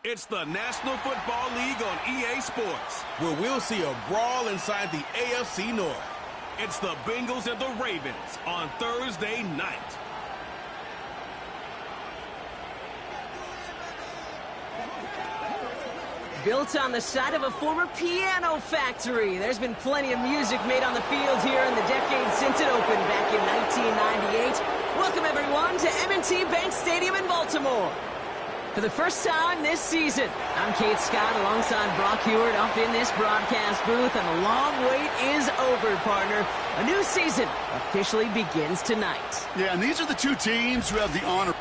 It's the National Football League on EA Sports, where we'll see a brawl inside the AFC North. It's the Bengals and the Ravens on Thursday night. Built on the side of a former piano factory, there's been plenty of music made on the field here in the decade since it opened back in 1998. Welcome, everyone, to M&T Bank Stadium in Baltimore. For the first time this season, I'm Kate Scott alongside Brock Heward up in this broadcast booth, and the long wait is over, partner. A new season officially begins tonight. Yeah, and these are the two teams who have the honor.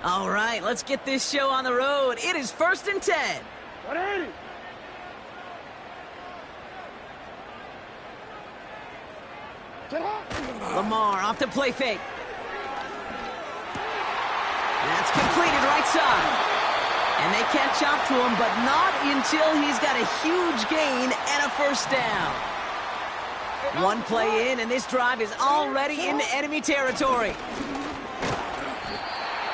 All right, let's get this show on the road. It is 1st and 10. Lamar off the play fake. That's completed right side. And they can't chop to him, but not until he's got a huge gain and a first down. One play in, and this drive is already into enemy territory.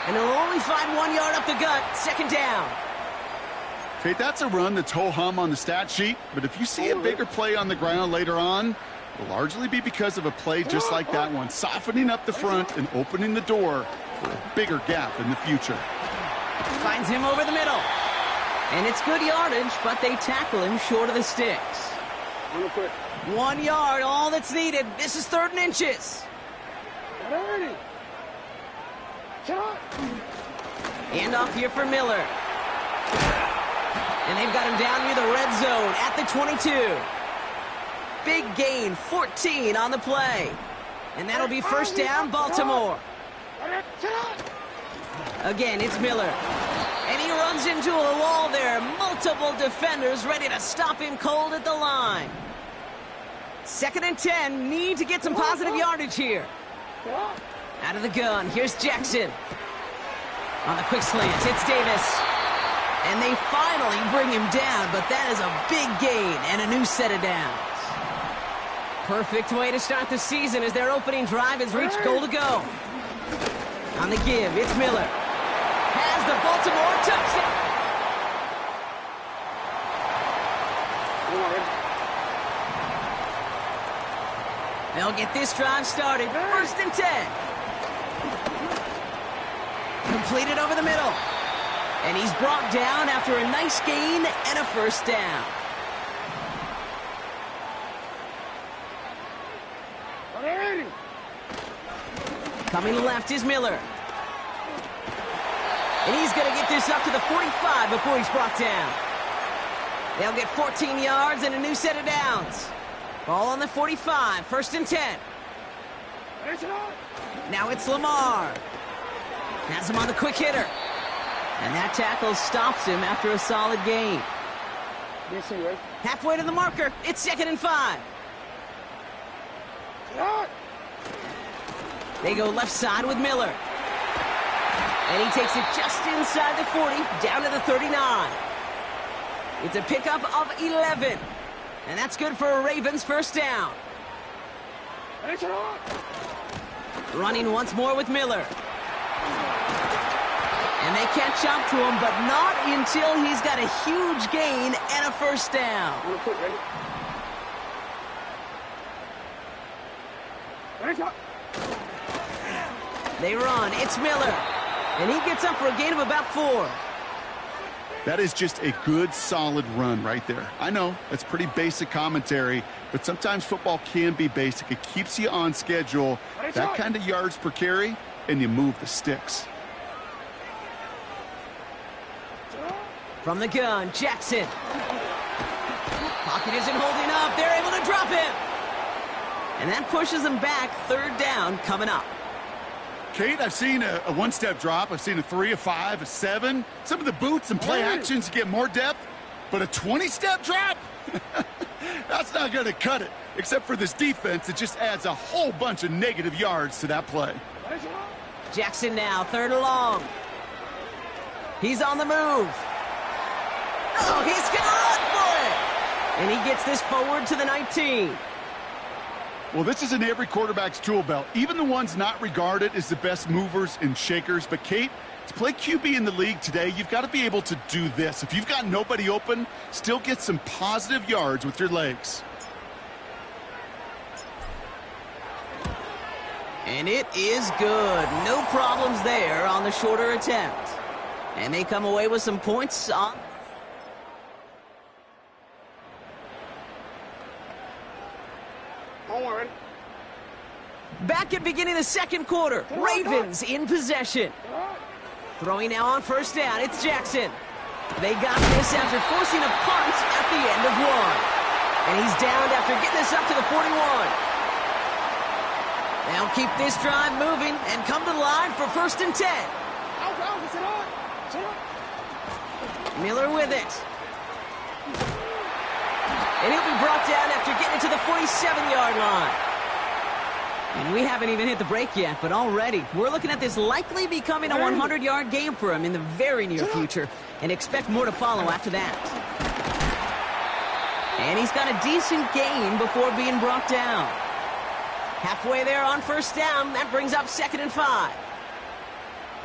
And he'll only find 1 yard up the gut, 2nd down. Kate, that's a run that's ho-hum on the stat sheet, but if you see a bigger play on the ground later on, it'll largely be because of a play just like that one, softening up the front and opening the door for a bigger gap in the future. Finds him over the middle. And it's good yardage, but they tackle him short of the sticks. 1 yard, all that's needed. This is 3rd and inches. Hand off here for Miller. And they've got him down near the red zone at the 22. Big gain, 14 on the play. And that'll be first down, Baltimore. Again, it's Miller. And he runs into a wall there. Multiple defenders ready to stop him cold at the line. 2nd and 10, need to get some positive yardage here. Out of the gun, here's Jackson. On the quick slant, it's Davis. And they finally bring him down, but that is a big gain and a new set of downs. Perfect way to start the season as their opening drive has reached goal to go. On the give, it's Miller. Has the Baltimore touchdown. They'll get this drive started. 1st and 10. Completed over the middle. And he's brought down after a nice gain and a first down. Coming left is Miller. And he's going to get this up to the 45 before he's brought down. They'll get 14 yards and a new set of downs. Ball on the 45, 1st and 10. Now it's Lamar. Has him on the quick hitter. And that tackle stops him after a solid gain. Halfway to the marker, it's 2nd and 5. They go left side with Miller. And he takes it just inside the 40, down to the 39. It's a pickup of 11. And that's good for a Ravens first down. Running once more with Miller. And they can't chop to him, but not until he's got a huge gain and a first down. They run. It's Miller. And he gets up for a gain of about 4. That is just a good, solid run right there. I know, that's pretty basic commentary, but sometimes football can be basic. It keeps you on schedule, that kind of yards per carry, and you move the sticks. From the gun, Jackson. Pocket isn't holding up. They're able to drop him. And that pushes them back. 3rd down coming up. Kate, I've seen a one-step drop. I've seen a 3, a 5, a 7. Some of the boots and play actions get more depth, but a 20-step drop? That's not going to cut it. except for this defense, it just adds a whole bunch of negative yards to that play. Jackson now, 3rd and long. He's on the move. Oh, he's going to run for it. And he gets this forward to the 19. Well, this is in every quarterback's tool belt, even the ones not regarded as the best movers and shakers. But, Kate, to play QB in the league today, you've got to be able to do this. If you've got nobody open, still get some positive yards with your legs. And it is good. No problems there on the shorter attempt. And they come away with some points on. Back at beginning of the 2nd quarter. Ravens in possession. Throwing now on 1st down. It's Jackson. They got this after forcing a punt at the end of 1. And he's downed after getting this up to the 41. They'll keep this drive moving and come to the line for 1st and 10. Miller with it. And he'll be brought down after getting to the 47-yard line. And we haven't even hit the break yet, but already we're looking at this likely becoming a 100-yard game for him in the very near future, and expect more to follow after that. And he's got a decent gain before being brought down. Halfway there on 1st down, that brings up 2nd and 5.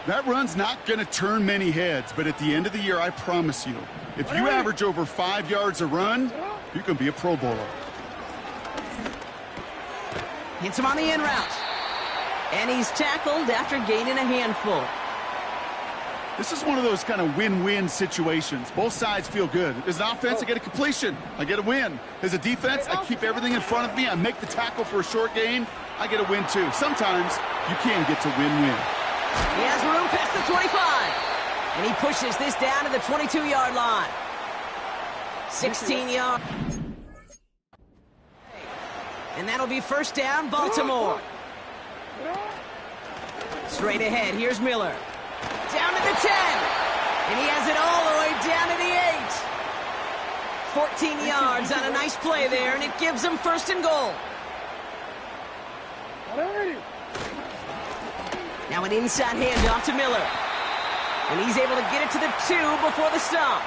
That run's not going to turn many heads, but at the end of the year, I promise you, if you average over 5 yards a run, you can be a Pro Bowler. Hits him on the in route. And he's tackled after gaining a handful. This is one of those kind of win-win situations. Both sides feel good. As an offense, I get a completion. I get a win. As a defense, I keep everything in front of me. I make the tackle for a short gain. I get a win, too. Sometimes you can get to win-win. He has room past the 25. And he pushes this down to the 22-yard line. 16 yards. And that'll be 1st down, Baltimore. Straight ahead, here's Miller. Down to the 10. And he has it all the way down to the 8. 14 yards on a nice play there, and it gives them 1st and goal. Now an inside handoff to Miller. And he's able to get it to the 2 before the stop.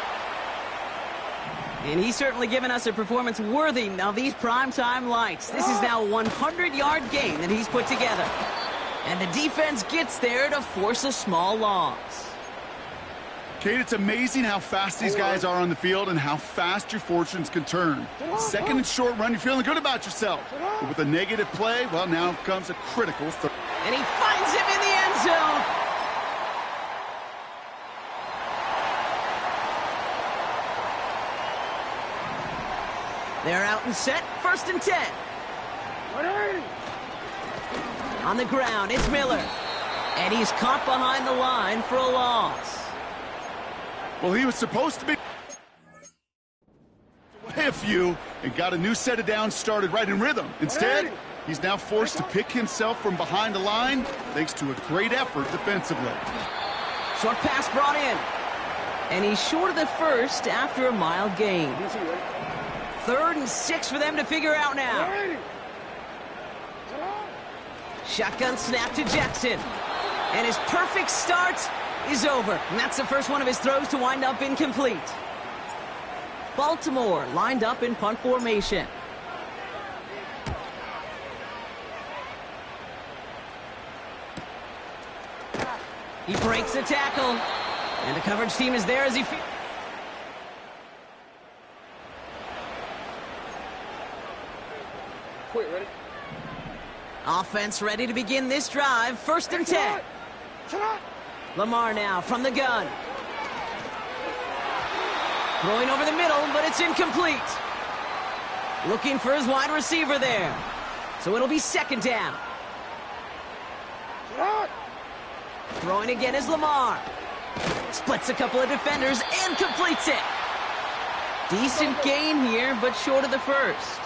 And he's certainly given us a performance worthy of these primetime lights. This is now a 100-yard game that he's put together. And the defense gets there to force a small loss. Kate, it's amazing how fast these guys are on the field and how fast your fortunes can turn. 2nd and short run, you're feeling good about yourself. But with a negative play, well, now comes a critical 3rd. And he finds him in the end zone. They're out and set, 1st and 10. On the ground, it's Miller. And he's caught behind the line for a loss. Well, he was supposed to be away a few and got a new set of downs started right in rhythm. Instead, he's now forced to pick himself from behind the line thanks to a great effort defensively. Short pass brought in. And he's short of the 1st after a mild gain. 3rd and 6 for them to figure out now. Shotgun snap to Jackson. And his perfect start is over. And that's the first one of his throws to wind up incomplete. Baltimore lined up in punt formation. He breaks the tackle. And the coverage team is there as he... Ready? Offense ready to begin this drive. 1st and 10. Lamar now from the gun. Throwing over the middle, but it's incomplete. Looking for his wide receiver there. So it'll be 2nd down. Throwing again is Lamar. Splits a couple of defenders and completes it. Decent gain here, but short of the 1st.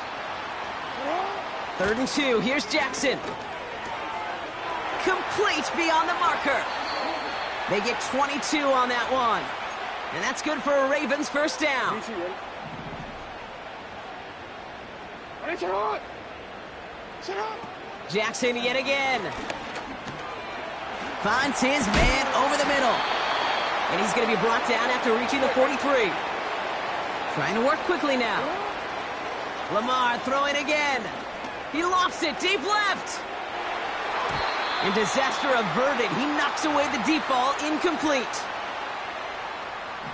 3rd and 2. Here's Jackson. Complete beyond the marker. They get 22 on that one. And that's good for a Ravens 1st down. Jackson yet again. Finds his man over the middle. And he's going to be brought down after reaching the 43. Trying to work quickly now. Lamar throwing again. He lofts it deep left. And disaster averted. He knocks away the deep ball, incomplete.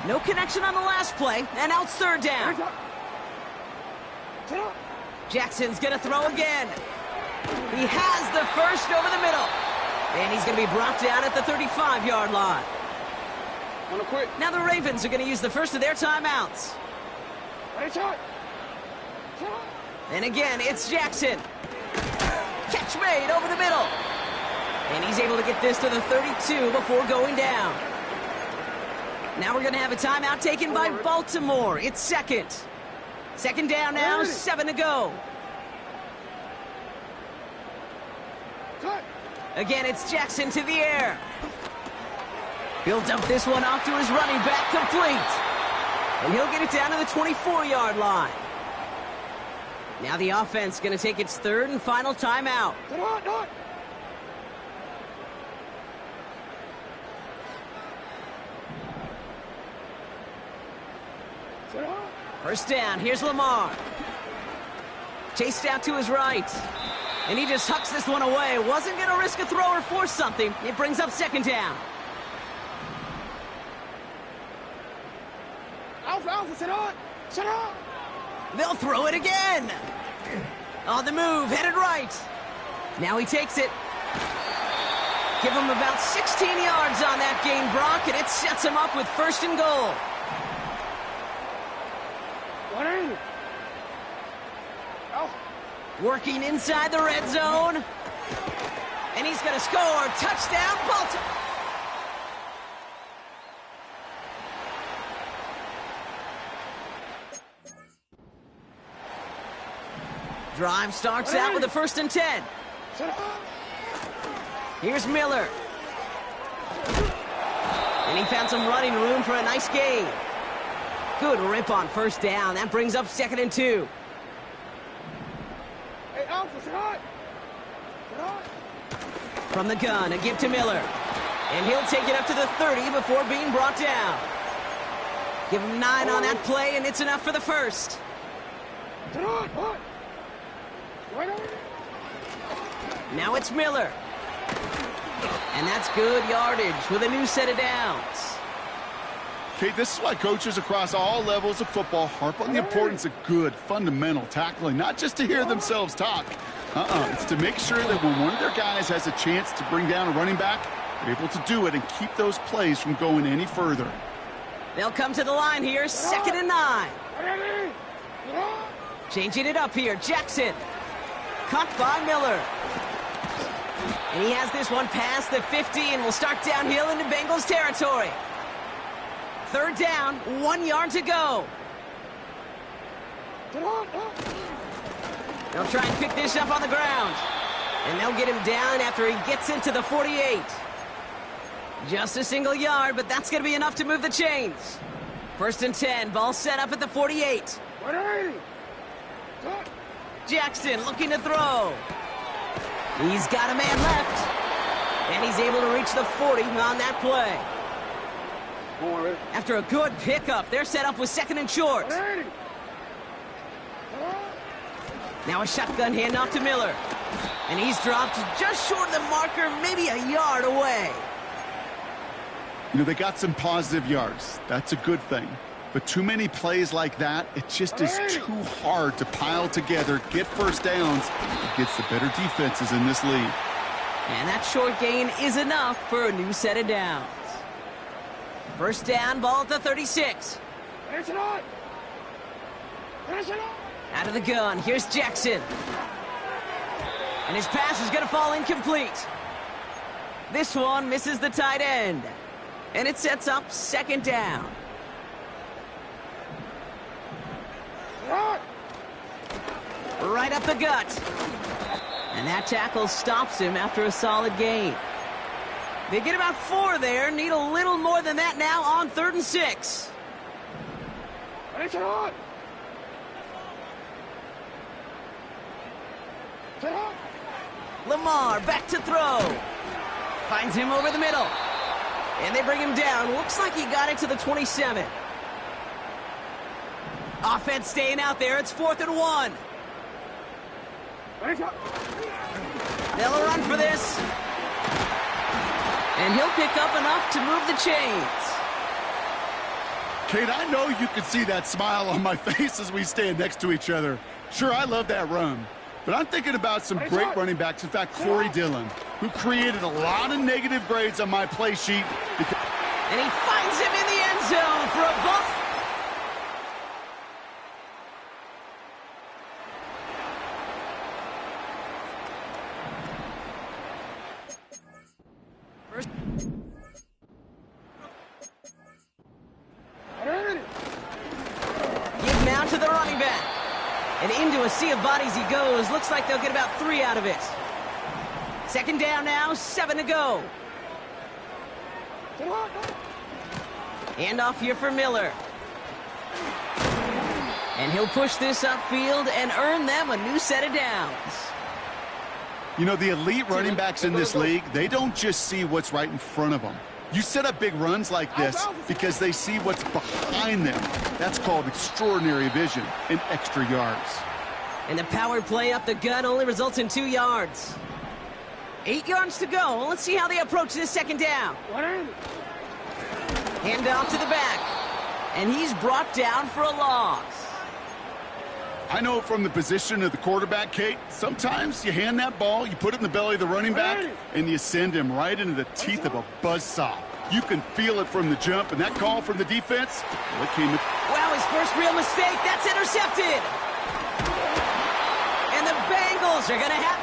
No connection on the last play, and out third down. Jackson's going to throw again. He has the first over the middle. And he's going to be brought down at the 35-yard line. Now the Ravens are going to use the first of their timeouts. And again, it's Jackson. Catch made over the middle. And he's able to get this to the 32 before going down. Now we're going to have a timeout taken by Baltimore. It's second. Second down now, 7 to go. Again, it's Jackson to the air. He'll dump this one off to his running back, complete. And he'll get it down to the 24-yard line. Now the offense going to take its third and final timeout. First down, here's Lamar. Chased out to his right. And he just hucks this one away. Wasn't going to risk a throw or force something. It brings up second down. They'll throw it again. On the move, headed right. Now he takes it. Give him about 16 yards on that gain, Brock, and it sets him up with first and goal. Working inside the red zone. And he's going to score. Touchdown, Baltimore. Drive starts out with a 1st and 10. Here's Miller. And he found some running room for a nice gain. Good rip on first down. That brings up 2nd and 2. From the gun, a give to Miller. And he'll take it up to the 30 before being brought down. Give him 9 on that play, and it's enough for the first. Now it's Miller. And that's good yardage with a new set of downs. Okay, this is why coaches across all levels of football harp on the importance of good, fundamental tackling, not just to hear themselves talk. It's to make sure that when one of their guys has a chance to bring down a running back, they're able to do it and keep those plays from going any further. They'll come to the line here, 2nd and 9. Changing it up here, Jackson. Caught by Miller. And he has this one past the 50 and will start downhill into Bengals territory. Third down, 1 yard to go. They'll try and pick this up on the ground. And they'll get him down after he gets into the 48. Just a single yard, but that's going to be enough to move the chains. 1st and 10, ball set up at the 48. Jackson looking to throw. He's got a man left. And he's able to reach the 40 on that play. After a good pickup, they're set up with 2nd and short. Now a shotgun handoff to Miller. And he's dropped just short of the marker, maybe a yard away. You know, they got some positive yards. That's a good thing. But too many plays like that, it just is too hard to pile together, get first downs against the better defenses in this league. And that short gain is enough for a new set of downs. First down, ball at the 36. Out of the gun, here's Jackson. And his pass is going to fall incomplete. This one misses the tight end. And it sets up 2nd down. Right up the gut. And that tackle stops him after a solid gain. They get about 4 there. Need a little more than that now on 3rd and 6. Lamar back to throw. Finds him over the middle. And they bring him down. Looks like he got it to the 27. Offense staying out there. It's 4th and 1. They'll run for this. And he'll pick up enough to move the chains. Kate, I know you can see that smile on my face as we stand next to each other. Sure, I love that run. But I'm thinking about some great running backs. In fact, Corey Dillon, who created a lot of negative grades on my play sheet. And he finds him in the end zone for a buff. Give now to the running back. And into a sea of bodies he goes. Looks like they'll get about 3 out of it. 2nd down now, 7 to go. Handoff here for Miller. And he'll push this upfield and earn them a new set of downs. You know, the elite running backs in this league, they don't just see what's right in front of them. You set up big runs like this because they see what's behind them. That's called extraordinary vision and extra yards. And the power play up the gut only results in 2 yards. 8 yards to go. Well, let's see how they approach this 2nd down. Hand off to the back. And he's brought down for a loss. I know from the position of the quarterback, Kate, sometimes you hand that ball, you put it in the belly of the running back, and you send him right into the teeth of a buzzsaw. You can feel it from the jump, and that call from the defense, well, it came with... Wow, his first real mistake. That's intercepted. And the Bengals are going to have...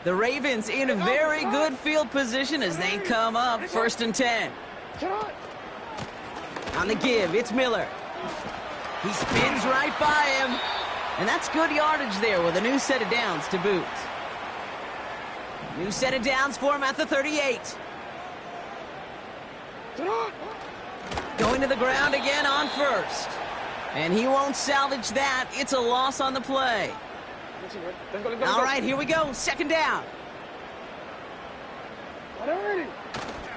The Ravens in a very good field position as they come up 1st and 10. On the give, it's Miller. He spins right by him. And that's good yardage there with a new set of downs to boot. New set of downs for him at the 38. Going to the ground again on 1st. And he won't salvage that. It's a loss on the play. All right, here we go. 2nd down.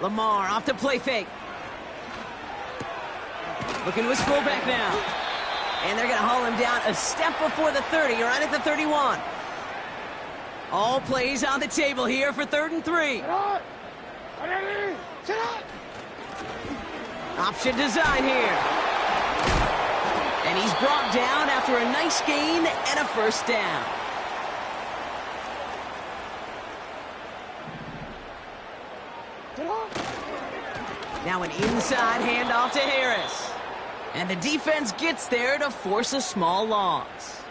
Lamar off the play fake. Looking to his fullback now. And they're going to haul him down a step before the 30, right at the 31. All plays on the table here for 3rd and 3. Option design here. And he's brought down after a nice gain and a 1st down. Now an inside handoff to Harris. And the defense gets there to force a small loss.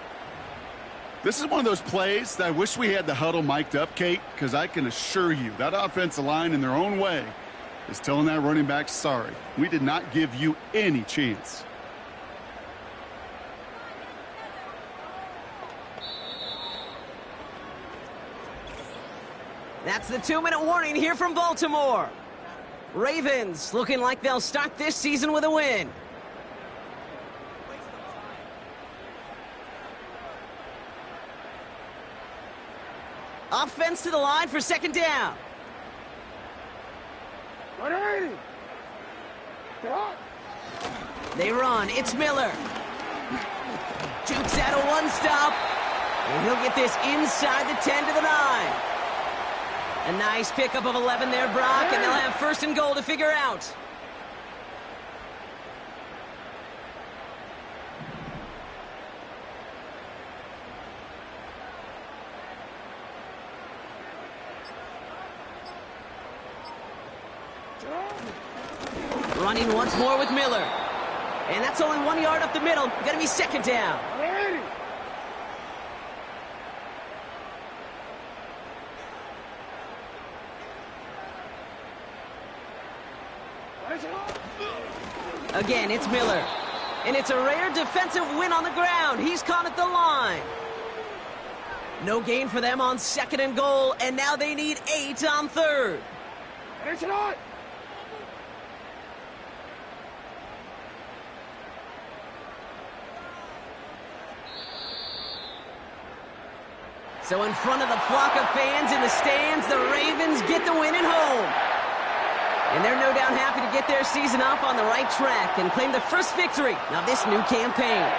This is one of those plays that I wish we had the huddle mic'd up, Kate, because I can assure you that offensive line in their own way is telling that running back, sorry, we did not give you any chance. That's the 2-minute warning here from Baltimore. Ravens looking like they'll start this season with a win. Offense to the line for 2nd down. They run. It's Miller. Jukes out a 1-stop. And he'll get this inside the 10 to the 9. A nice pickup of 11 there, Brock, and they'll have 1st and goal to figure out. Running once more with Miller. And that's only 1 yard up the middle. Gonna be 2nd down. Again, it's Miller. And it's a rare defensive win on the ground. He's caught at the line. No gain for them on 2nd and goal, and now they need 8 on 3rd. So in front of the flock of fans in the stands, the Ravens get the win at home. And they're no doubt happy to get their season off on the right track and claim the first victory of this new campaign.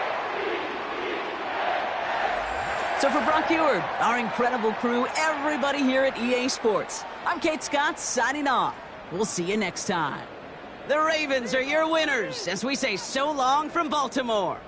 So for Brock Eward, our incredible crew, everybody here at EA Sports, I'm Kate Scott signing off. We'll see you next time. The Ravens are your winners as we say so long from Baltimore.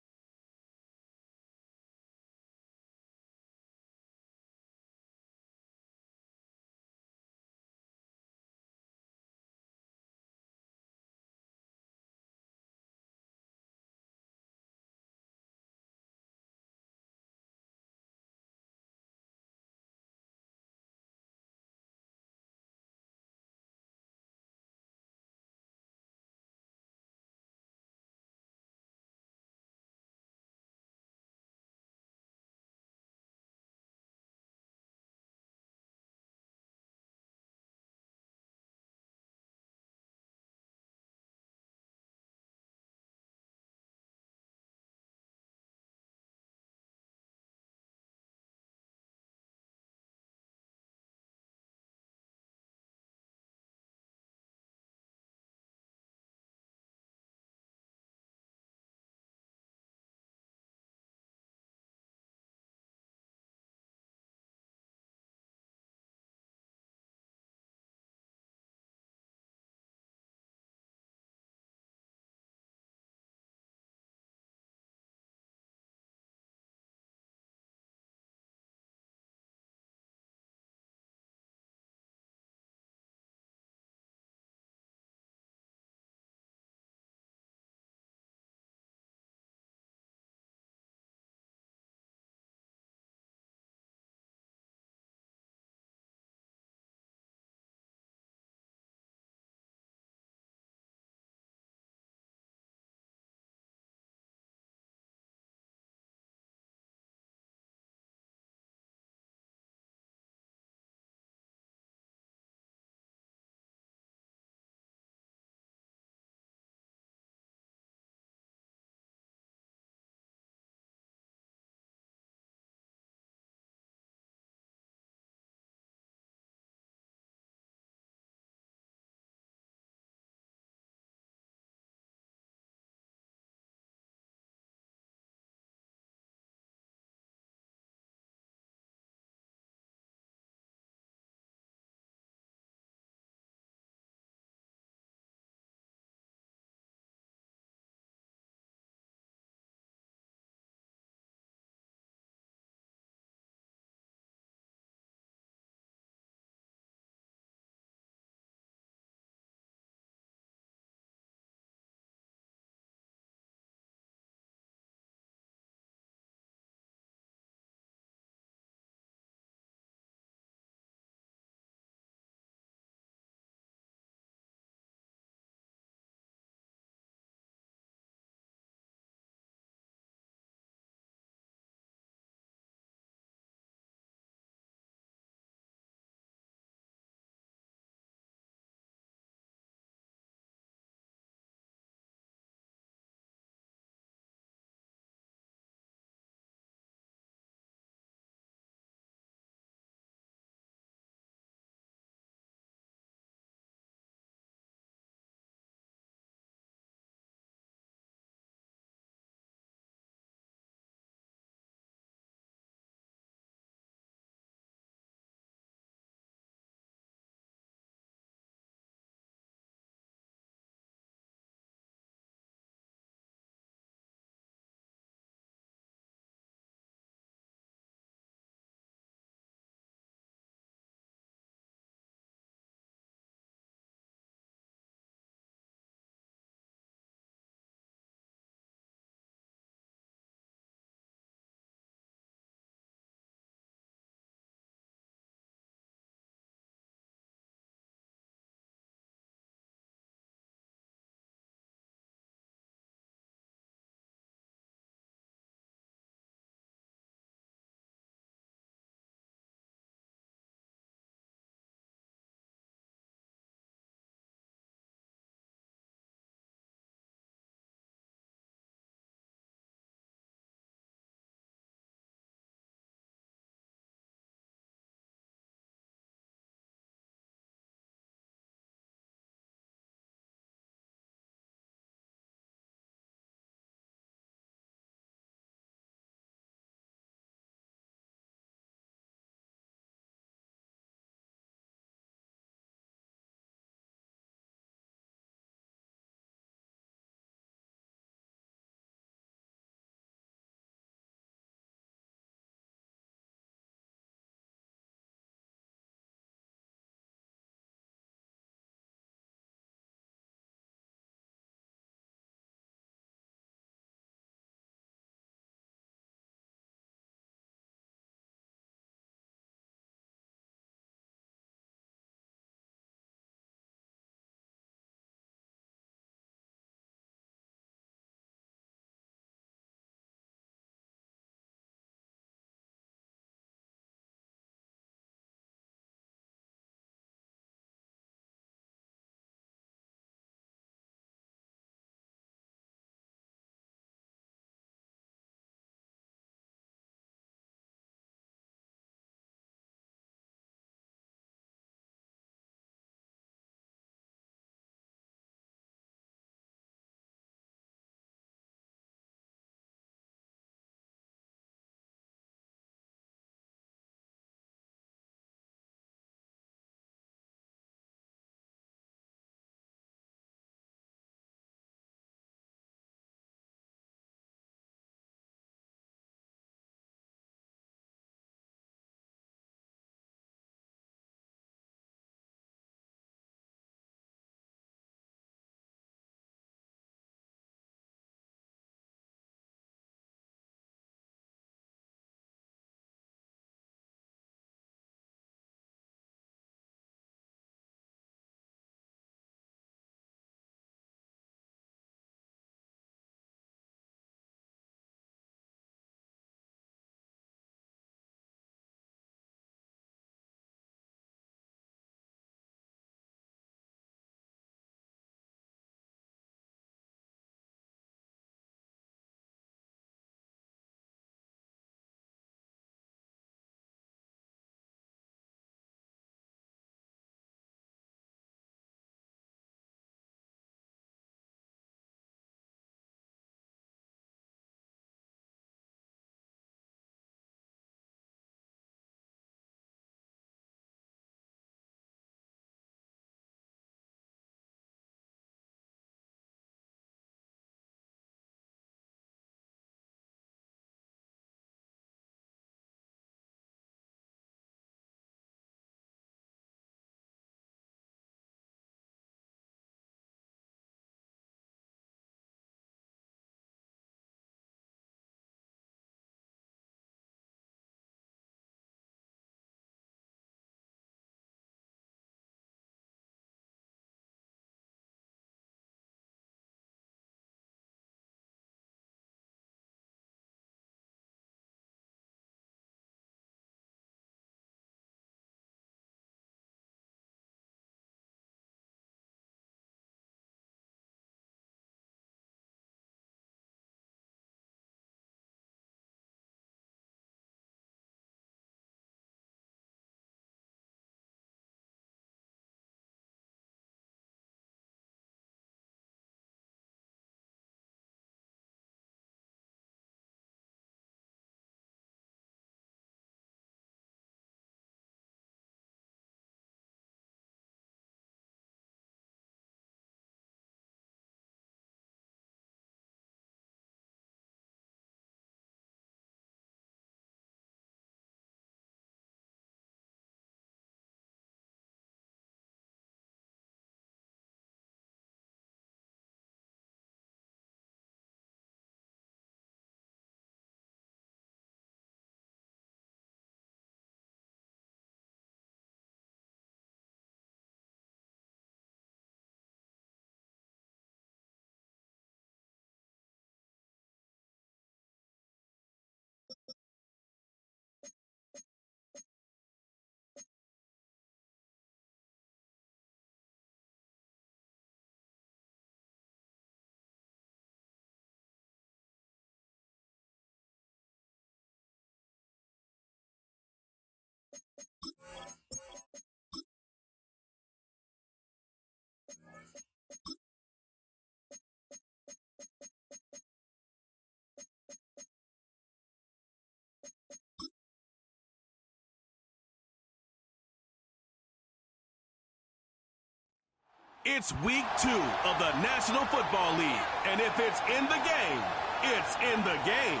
It's week 2 of the National Football League, and if it's in the game, it's in the game.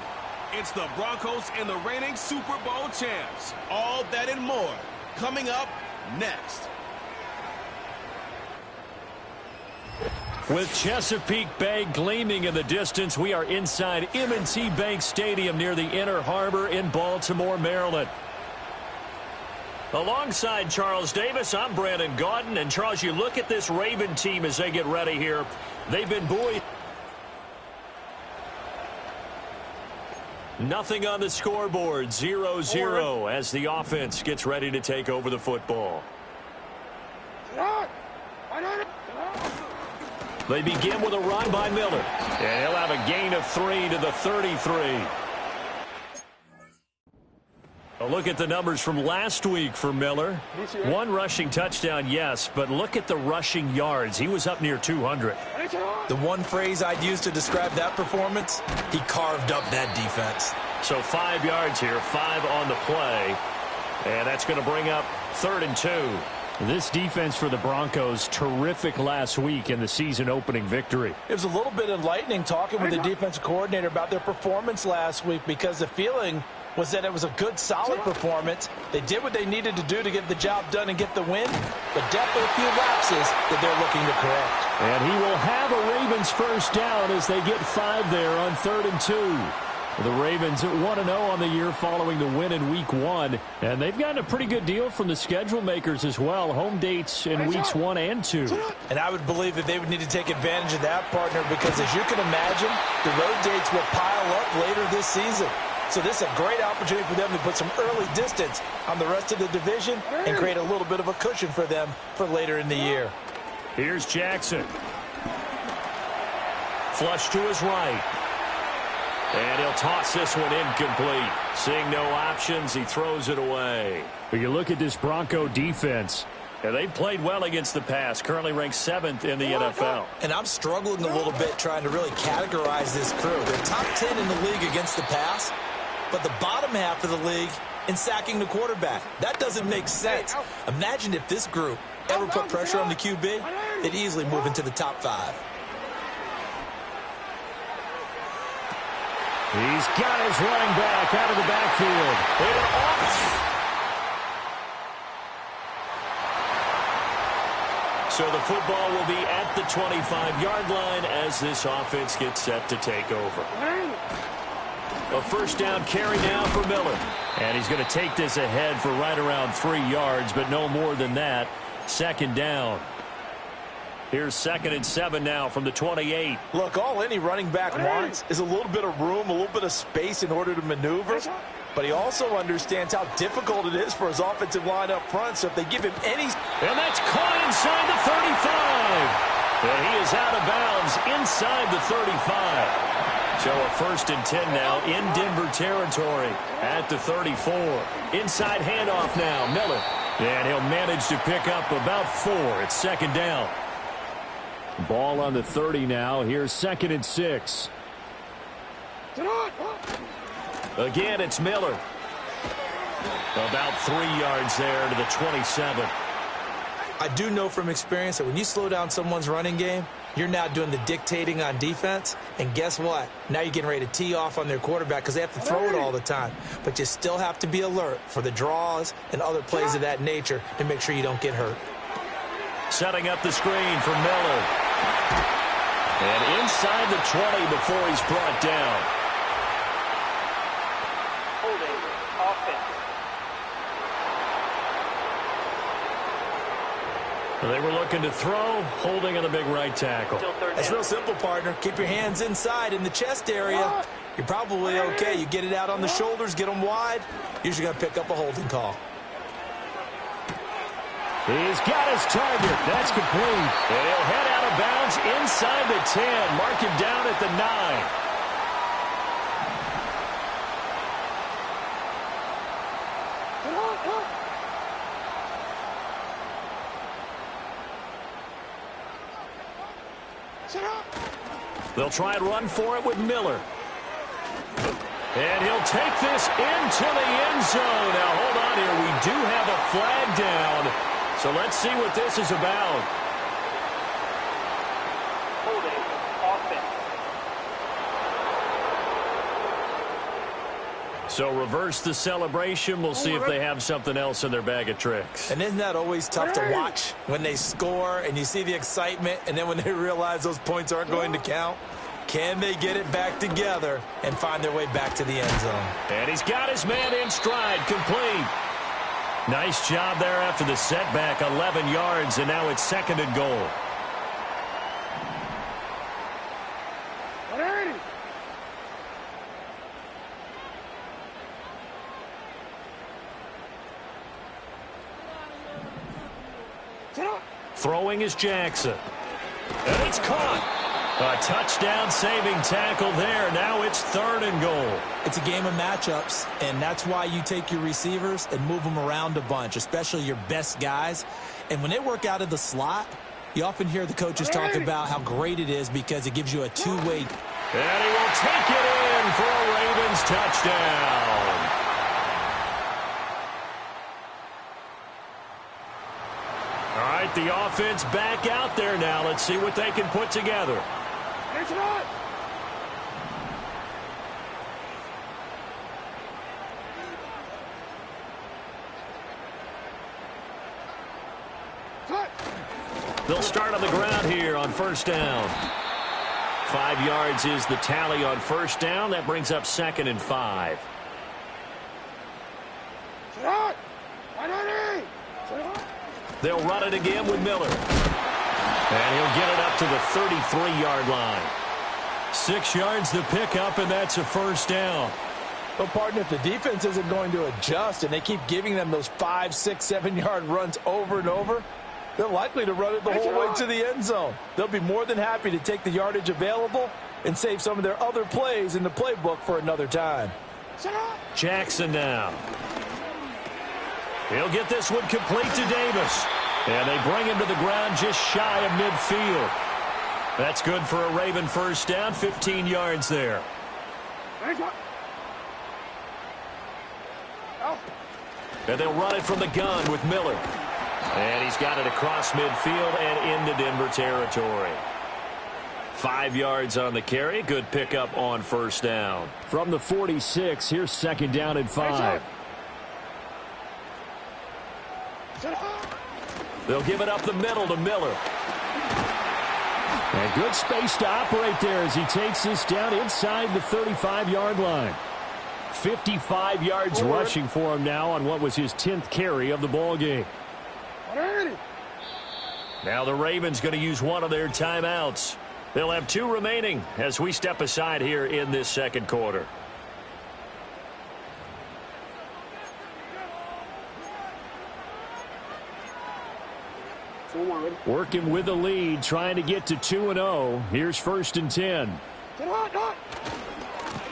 It's the Broncos and the reigning Super Bowl champs. All that and more coming up next. With Chesapeake Bay gleaming in the distance, we are inside M&T Bank Stadium near the Inner Harbor in Baltimore, Maryland. Alongside Charles Davis, I'm Brandon Gaudin. And Charles, you look at this Raven team as they get ready here. They've been buoyed. Nothing on the scoreboard, 0-0 as the offense gets ready to take over the football. They begin with a run by Miller. And he'll have a gain of 3 to the 33. A look at the numbers from last week for Miller. 1 rushing touchdown, yes, but look at the rushing yards. He was up near 200. The one phrase I'd use to describe that performance, he carved up that defense. So 5 yards here, 5 on the play. And that's going to bring up 3rd and 2. This defense for the Broncos, terrific last week in the season-opening victory. It was a little bit enlightening talking with the defensive coordinator about their performance last week because the feeling was that it was a good, solid performance. They did what they needed to do to get the job done and get the win, but definitely a few lapses that they're looking to correct. And he will have a Ravens first down as they get 5 there on 3rd and 2. The Ravens at 1-0 on the year following the win in Week 1. And they've gotten a pretty good deal from the schedule makers as well. Home dates in Weeks 1 and 2. And I would believe that they would need to take advantage of that, partner, because as you can imagine, the road dates will pile up later this season. So this is a great opportunity for them to put some early distance on the rest of the division and create a little bit of a cushion for them for later in the year. Here's Jackson. Flush to his right. And he'll toss this one incomplete. Seeing no options, he throws it away. But you look at this Bronco defense. And they've played well against the pass, currently ranked 7th in the NFL. And I'm struggling a little bit trying to really categorize this crew. They're top 10 in the league against the pass, but the bottom half of the league in sacking the quarterback. That doesn't make sense. Imagine if this group ever put pressure on the QB, they'd easily move into the top 5. He's got his running back out of the backfield. So the football will be at the 25-yard line as this offense gets set to take over. A first down carry now for Miller. And he's going to take this ahead for right around 3 yards, but no more than that. 2nd down. Here's 2nd and 7 now from the 28. Look, all any running back wants is a little bit of room, a little bit of space in order to maneuver. But he also understands how difficult it is for his offensive line up front. So if they give him any... And that's caught inside the 35. And he is out of bounds inside the 35. So a 1st and 10 now in Denver territory at the 34. Inside handoff now, Miller. And he'll manage to pick up about 4. It's 2nd down. Ball on the 30 now. Here's 2nd and 6. Again, it's Miller. About 3 yards there to the 27. I do know from experience that when you slow down someone's running game, you're now doing the dictating on defense. And guess what? Now you're getting ready to tee off on their quarterback because they have to throw it all the time. But you still have to be alert for the draws and other plays of that nature to make sure you don't get hurt. Setting up the screen for Miller. And inside the 20 before he's brought down. Holding offense. They were looking to throw, holding on the big right tackle. It's real simple, partner. Keep your hands inside in the chest area. You're probably okay. You get it out on the shoulders, get them wide. Usually going to pick up a holding call. He's got his target. That's complete. And he'll head out of bounds inside the 10. Mark him down at the 9. They'll try and run for it with Miller. And he'll take this into the end zone. Now, hold on here. We do have a flag down. So let's see what this is about. So reverse the celebration. We'll see if they have something else in their bag of tricks. And isn't that always tough to watch when they score and you see the excitement, and then when they realize those points aren't going to count? Can they get it back together and find their way back to the end zone? And he's got his man in stride, complete. Nice job there after the setback, 11 yards, and now it's 2nd and goal. Throwing is Jackson. And it's caught. A touchdown-saving tackle there. Now it's 3rd and goal. It's a game of matchups, and that's why you take your receivers and move them around a bunch, especially your best guys. And when they work out of the slot, you often hear the coaches talk about how great it is because it gives you a two-way. And he will take it in for a Ravens touchdown. All right, the offense back out there now. Let's see what they can put together. They'll start on the ground here on 1st down. 5 yards is the tally on 1st down. That brings up 2nd and 5. They'll run it again with Miller. And he'll get it up to the 33-yard line. 6 yards the pickup, and that's a 1st down. Well, partner, if the defense isn't going to adjust and they keep giving them those 5, 6, 7-yard runs over and over, they're likely to run it the whole way to the end zone. They'll be more than happy to take the yardage available and save some of their other plays in the playbook for another time. Jackson now. He'll get this one complete to Davis. And they bring him to the ground just shy of midfield. That's good for a Raven 1st down, 15 yards there. And they'll run it from the gun with Miller. And he's got it across midfield and into Denver territory. 5 yards on the carry. Good pickup on 1st down. From the 46, here's 2nd down and 5. They'll give it up the middle to Miller. And good space to operate there as he takes this down inside the 35-yard line. 55 yards rushing for him now on what was his 10th carry of the ball game. Now the Ravens going to use one of their timeouts. They'll have 2 remaining as we step aside here in this 2nd quarter. Working with the lead, trying to get to 2-0. Here's 1st and 10.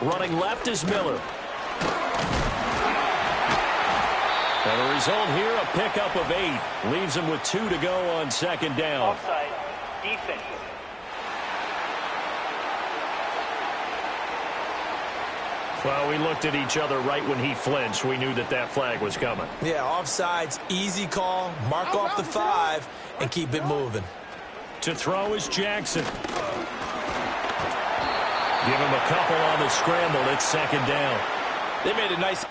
Running left is Miller. And the result here, a pickup of 8. Leaves him with 2 to go on 2nd down. Offside. Defense. Well, we looked at each other right when he flinched. We knew that that flag was coming. Yeah, offsides, easy call. Mark off the 5 and keep it moving. To throw is Jackson. Give him a couple on the scramble. It's 2nd down. They made a nice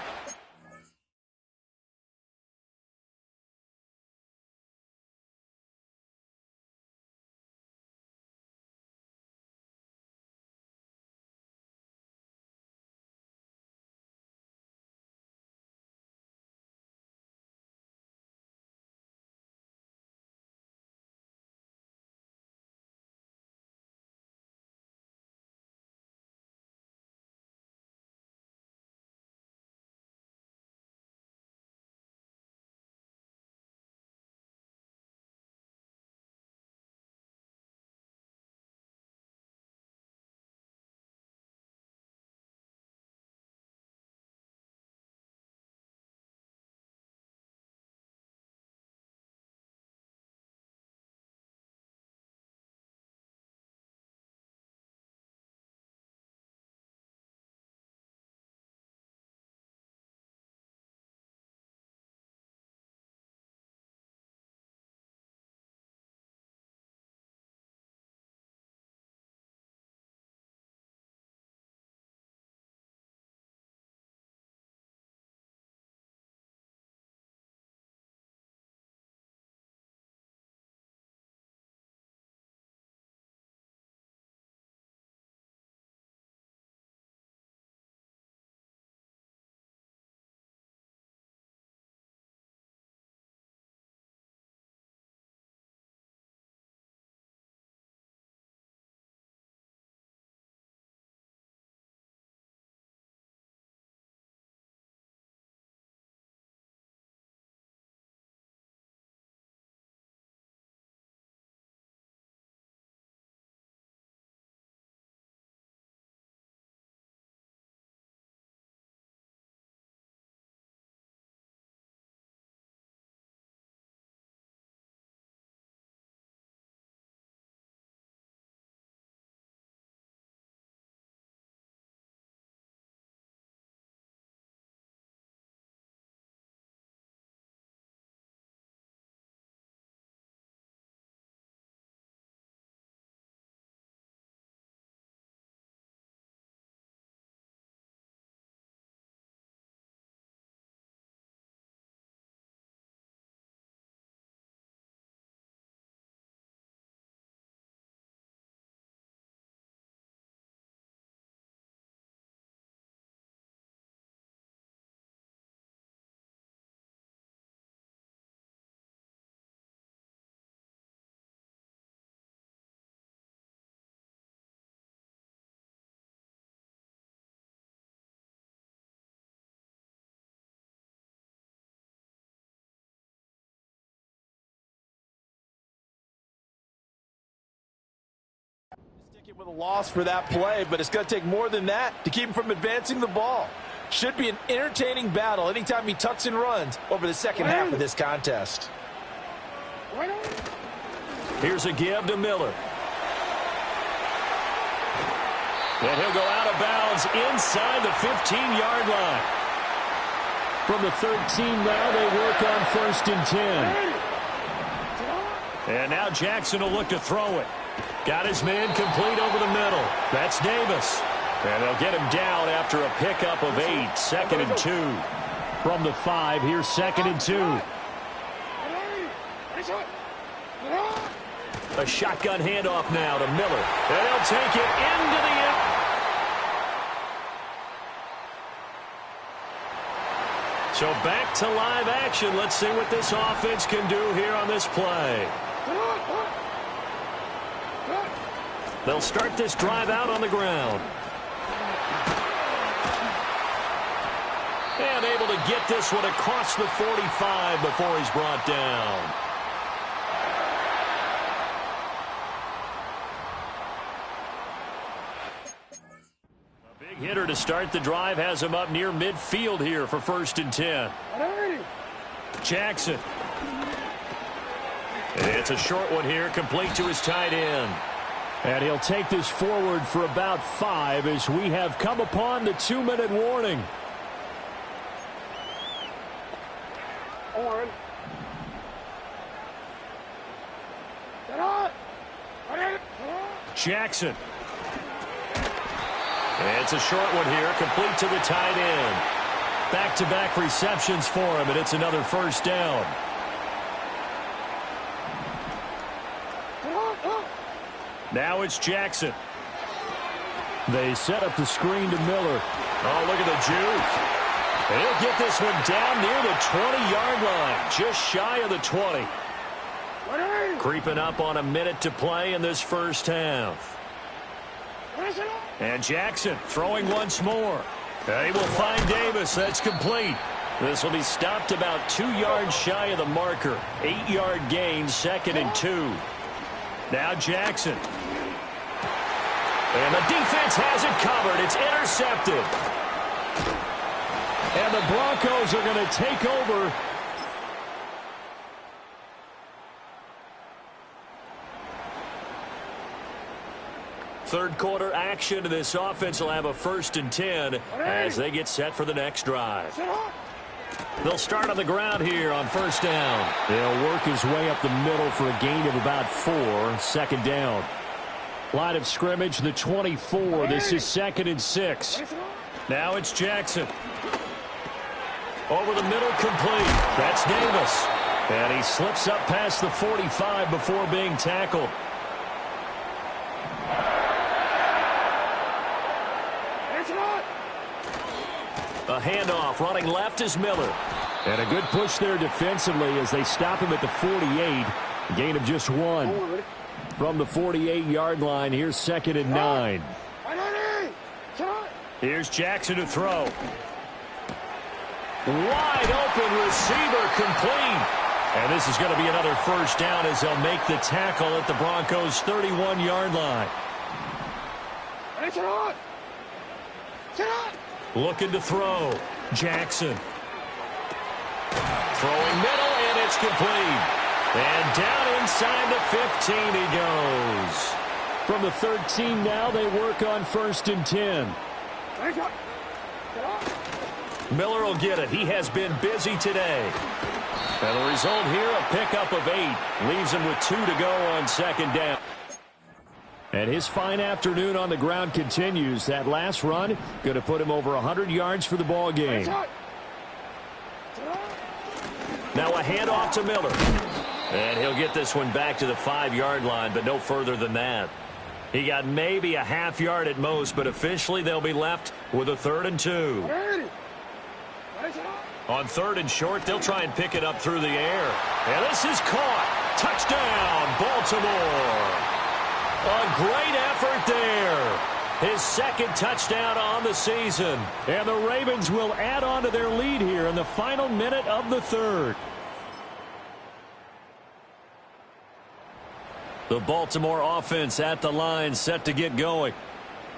With a loss for that play, but it's going to take more than that to keep him from advancing the ball. Should be an entertaining battle anytime he tucks and runs over the second half of this contest. Here's a give to Miller. And he'll go out of bounds inside the 15-yard line. From the 13 now, they work on 1st and 10. And now Jackson will look to throw it. Got his man complete over the middle. That's Davis. And they'll get him down after a pickup of 8. 2nd and 2. From the 5, here's 2nd and 2. A shotgun handoff now to Miller. And he'll take it into the end. So back to live action. Let's see what this offense can do here on this play. They'll start this drive out on the ground. And able to get this one across the 45 before he's brought down. A big hitter to start the drive has him up near midfield here for 1st and 10. Jackson. It's a short one here, complete to his tight end. And he'll take this forward for about 5 as we have come upon the 2-minute warning. Jackson. It's a short one here, complete to the tight end. Back-to-back receptions for him, and it's another 1st down. Now it's Jackson. They set up the screen to Miller. Oh, look at the juke. And he'll get this one down near the 20-yard line, just shy of the 20. Creeping up on a minute to play in this first half. And Jackson throwing once more. They will find Davis. That's complete. This will be stopped about 2 yards shy of the marker. 8-yard gain, 2nd and 2. Now Jackson. And the defense has it covered. It's intercepted. And the Broncos are going to take over. Third quarter action. This offense will have a 1st and 10 as they get set for the next drive. They'll start on the ground here on 1st down. They'll work his way up the middle for a gain of about 4. 2nd down. Line of scrimmage, the 24. This is 2nd and 6. Now it's Jackson. Over the middle, complete. That's Davis. And he slips up past the 45 before being tackled. A handoff, running left is Miller. And a good push there defensively as they stop him at the 48. A gain of just 1. From the 48-yard line, here's 2nd and 9. Here's Jackson to throw. Wide open receiver, complete. And this is going to be another 1st down as they'll make the tackle at the Broncos' 31-yard line. Looking to throw. Jackson. Throwing middle, and it's complete. And down inside the 15 he goes. From the 13 now, they work on 1st and 10. Miller will get it. He has been busy today. And the result here, a pickup of 8. Leaves him with 2 to go on 2nd down. And his fine afternoon on the ground continues. That last run going to put him over 100 yards for the ball game. Now a handoff to Miller. And he'll get this one back to the 5-yard line, but no further than that. He got maybe a half yard at most, but officially they'll be left with a 3rd and 2. On 3rd and short, they'll try and pick it up through the air. And this is caught. Touchdown, Baltimore. A great effort there. His 2nd touchdown on the season. And the Ravens will add on to their lead here in the final minute of the 3rd. The Baltimore offense at the line, set to get going.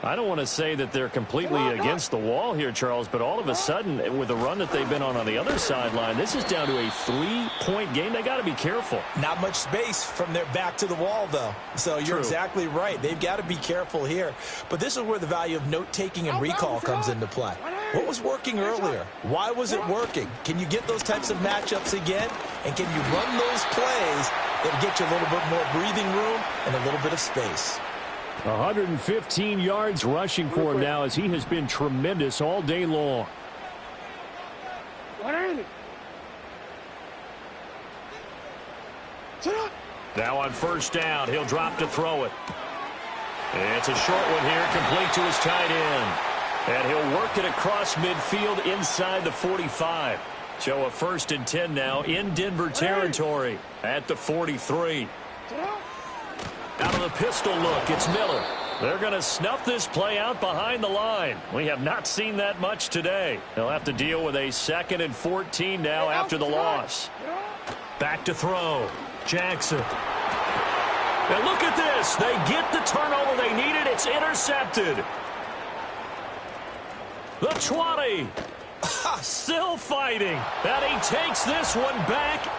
I don't want to say that they're completely against the wall here, Charles, but all of a sudden, with the run that they've been on the other sideline, this is down to a 3-point game. They got to be careful. Not much space from their back to the wall, though. So you're exactly right. They've got to be careful here. But this is where the value of note-taking and recall comes into play. What was working earlier? Why was it working? Can you get those types of matchups again? And can you run those plays that get you a little bit more breathing room and a little bit of space? 115 yards rushing for him now as he has been tremendous all day long. Now on first down, he'll drop to throw it. It's a short one here, complete to his tight end. And he'll work it across midfield inside the 45. So a 1st and 10 now in Denver territory at the 43. Out of the pistol look, it's Miller. They're going to snuff this play out behind the line. We have not seen that much today. They'll have to deal with a 2nd and 14 now after the loss. Back to throw. Jackson. And look at this. They get the turnover they needed. It's intercepted. The 20. Still fighting. And he takes this one back.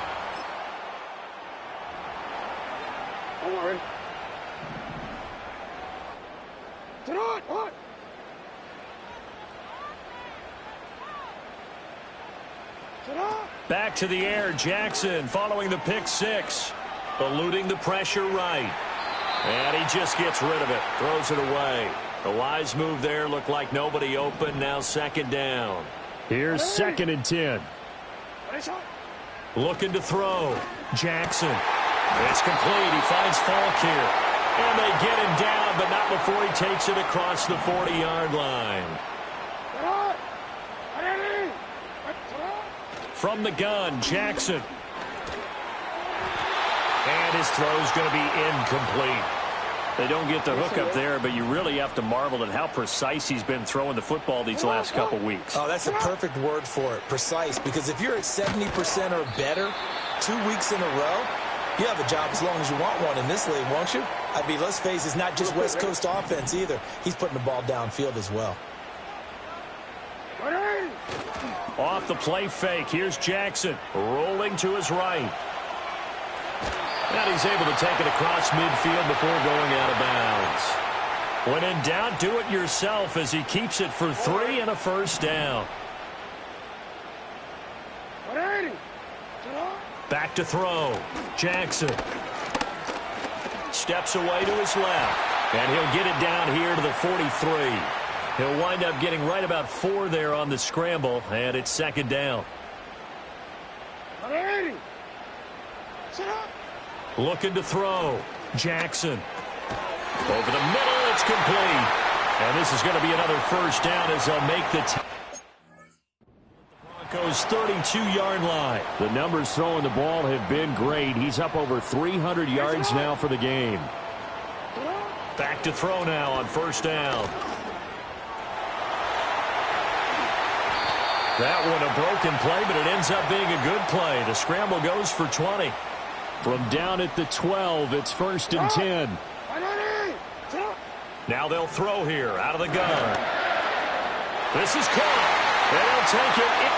Back to the air, Jackson following the pick 6. Eluding the pressure right. And he just gets rid of it. Throws it away. A wise move there. Looked like nobody open. Now 2nd down. Here's 2nd and 10. Looking to throw. Jackson. It's complete. He finds Falk here. And they get him down, but not before he takes it across the 40-yard line. From the gun, Jackson. And his throw's going to be incomplete. They don't get the hook up there, but you really have to marvel at how precise he's been throwing the football these last couple weeks. Oh, that's a perfect word for it, precise, because if you're at 70% or better 2 weeks in a row, you have a job as long as you want one in this league, won't you? I mean, let's face it, it's not just West Coast offense either. He's putting the ball downfield as well. Off the play fake, here's Jackson rolling to his right. And he's able to take it across midfield before going out of bounds. When in doubt, do it yourself as he keeps it for 3 and a 1st down. Back to throw. Jackson steps away to his left. And he'll get it down here to the 43. He'll wind up getting right about 4 there on the scramble, and it's 2nd down. Looking to throw. Jackson. Over the middle, it's complete. And this is going to be another 1st down as they'll make the Broncos 32-yard line. The numbers throwing the ball have been great. He's up over 300 yards now for the game. Back to throw now on 1st down. That one a broken play, but it ends up being a good play. The scramble goes for 20. From down at the 12, it's 1st and 10. Now they'll throw here out of the gun. This is caught. And they'll take it.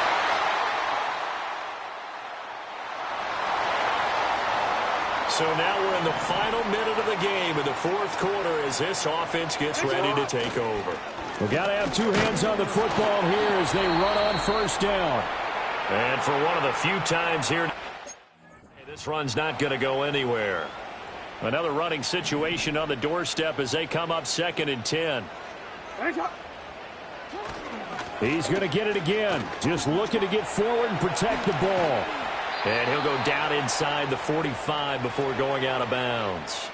So now we're in the final minute of the game in the 4th quarter as this offense gets ready to take over. We've got to have 2 hands on the football here as they run on 1st down. And for one of the few times here, this run's not going to go anywhere. Another running situation on the doorstep as they come up 2nd and 10. He's going to get it again. Just looking to get forward and protect the ball. And he'll go down inside the 45 before going out of bounds.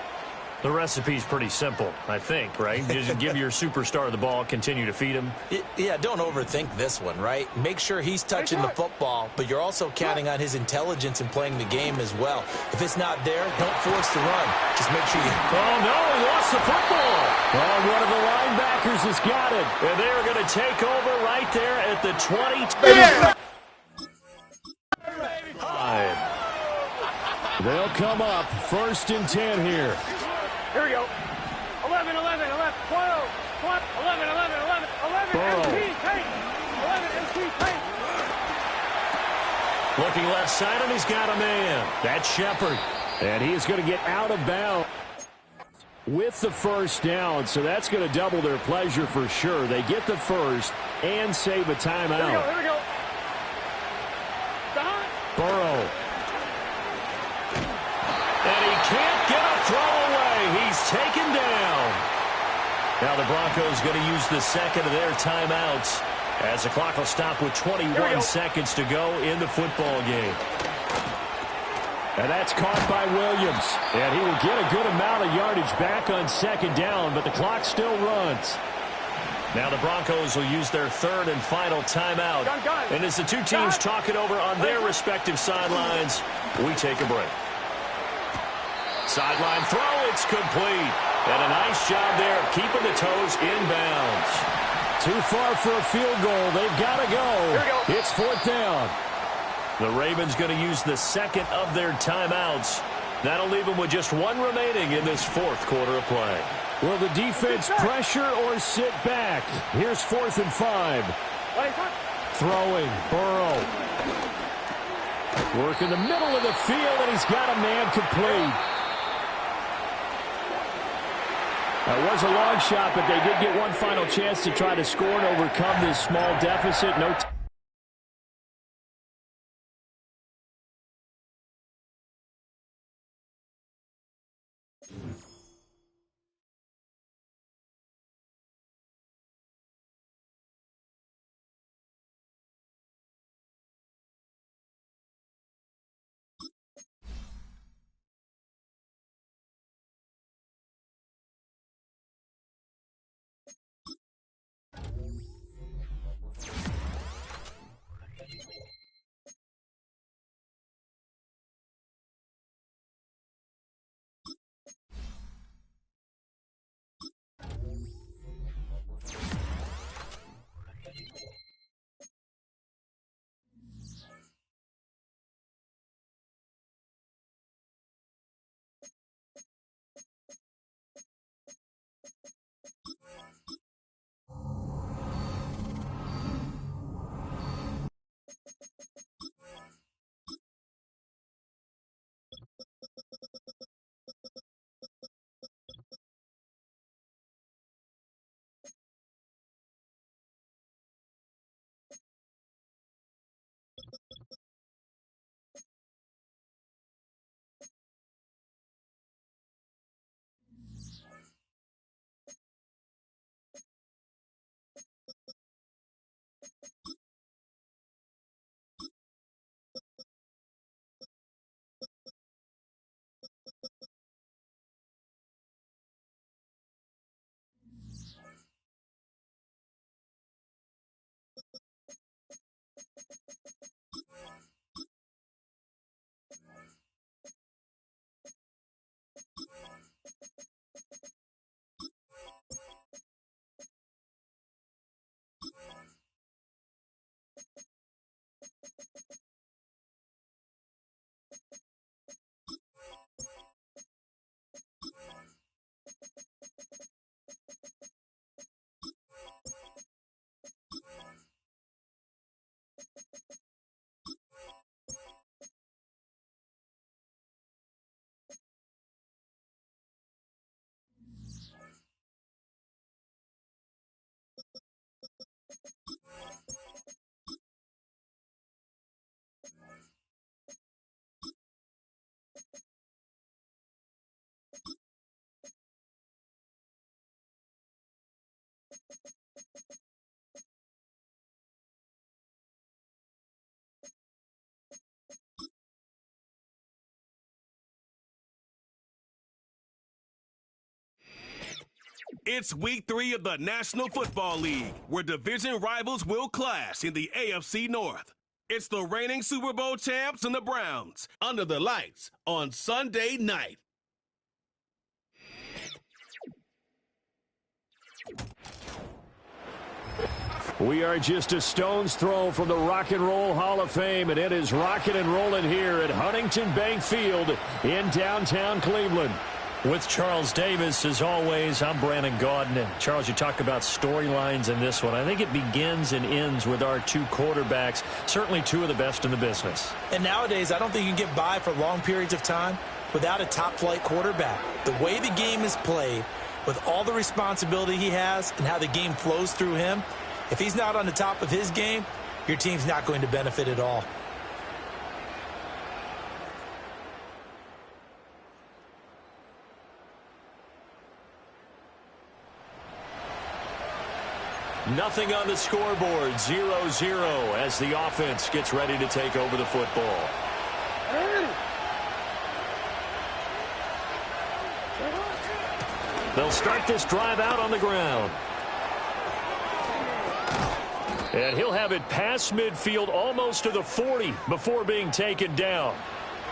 The recipe's pretty simple, I think, right? Just give your superstar the ball, continue to feed him. Yeah, don't overthink this one, right? Make sure he's touching the football, but you're also counting on his intelligence in playing the game as well. If it's not there, don't force the run. Just make sure you... Oh, no, he lost the football. Oh, one of the linebackers has got it. And they are going to take over right there at the 20. They'll come up 1st and 10 here. Here we go. 11, 11, 11, 12, 11, 11, 11, 11, Burrow. MP, take. 11, MP, take. Looking left side, and he's got a man. That's Shepard. And he is going to get out of bounds with the 1st down, so that's going to double their pleasure for sure. They get the 1st and save a timeout. Here we go. Burrow. And he can't get a throw away. He's taken down. Now the Broncos going to use the 2nd of their timeouts as the clock will stop with 21 seconds to go in the football game. And that's caught by Williams. And he will get a good amount of yardage back on 2nd down, but the clock still runs. Now the Broncos will use their 3rd and final timeout. And as the two teams talk it over on their respective sidelines, we take a break. Sideline throw, it's complete. And a nice job there of keeping the toes inbounds. Too far for a field goal. They've got to go. It's 4th down. The Ravens going to use the 2nd of their timeouts. That'll leave them with just 1 remaining in this 4th quarter of play. Will the defense pressure or sit back? Here's 4th and 5. Throwing, Burrow. Work in the middle of the field, and he's got a man complete. That was a long shot, but they did get one final chance to try to score and overcome this small deficit. No time. It's week 3 of the National Football League, where division rivals will clash in the AFC North. It's the reigning Super Bowl champs and the Browns under the lights on Sunday night. We are just a stone's throw from the Rock and Roll Hall of Fame, and it is rocking and rolling here at Huntington Bank Field in downtown Cleveland. With Charles Davis, as always, I'm Brandon Gaudin. Charles, you talk about storylines in this one. I think it begins and ends with our two quarterbacks, certainly two of the best in the business. And nowadays, I don't think you can get by for long periods of time without a top-flight quarterback. The way the game is played, with all the responsibility he has and how the game flows through him, if he's not on the top of his game, your team's not going to benefit at all. Nothing on the scoreboard, 0-0 as the offense gets ready to take over the football. They'll start this drive out on the ground. And he'll have it past midfield almost to the 40 before being taken down.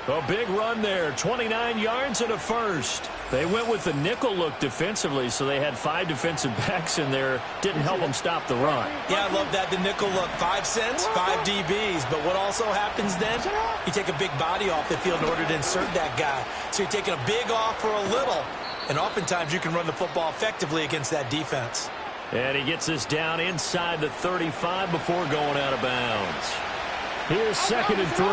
A big run there, 29 yards and a first. They went with the nickel look defensively, so they had 5 defensive backs in there. Didn't help them stop the run. Yeah, I love that, the nickel look. 5 cents, 5 DBs. But what also happens then? You take a big body off the field in order to insert that guy. So you're taking a big off for a little. And oftentimes you can run the football effectively against that defense. And he gets this down inside the 35 before going out of bounds. Here's 2nd and 3.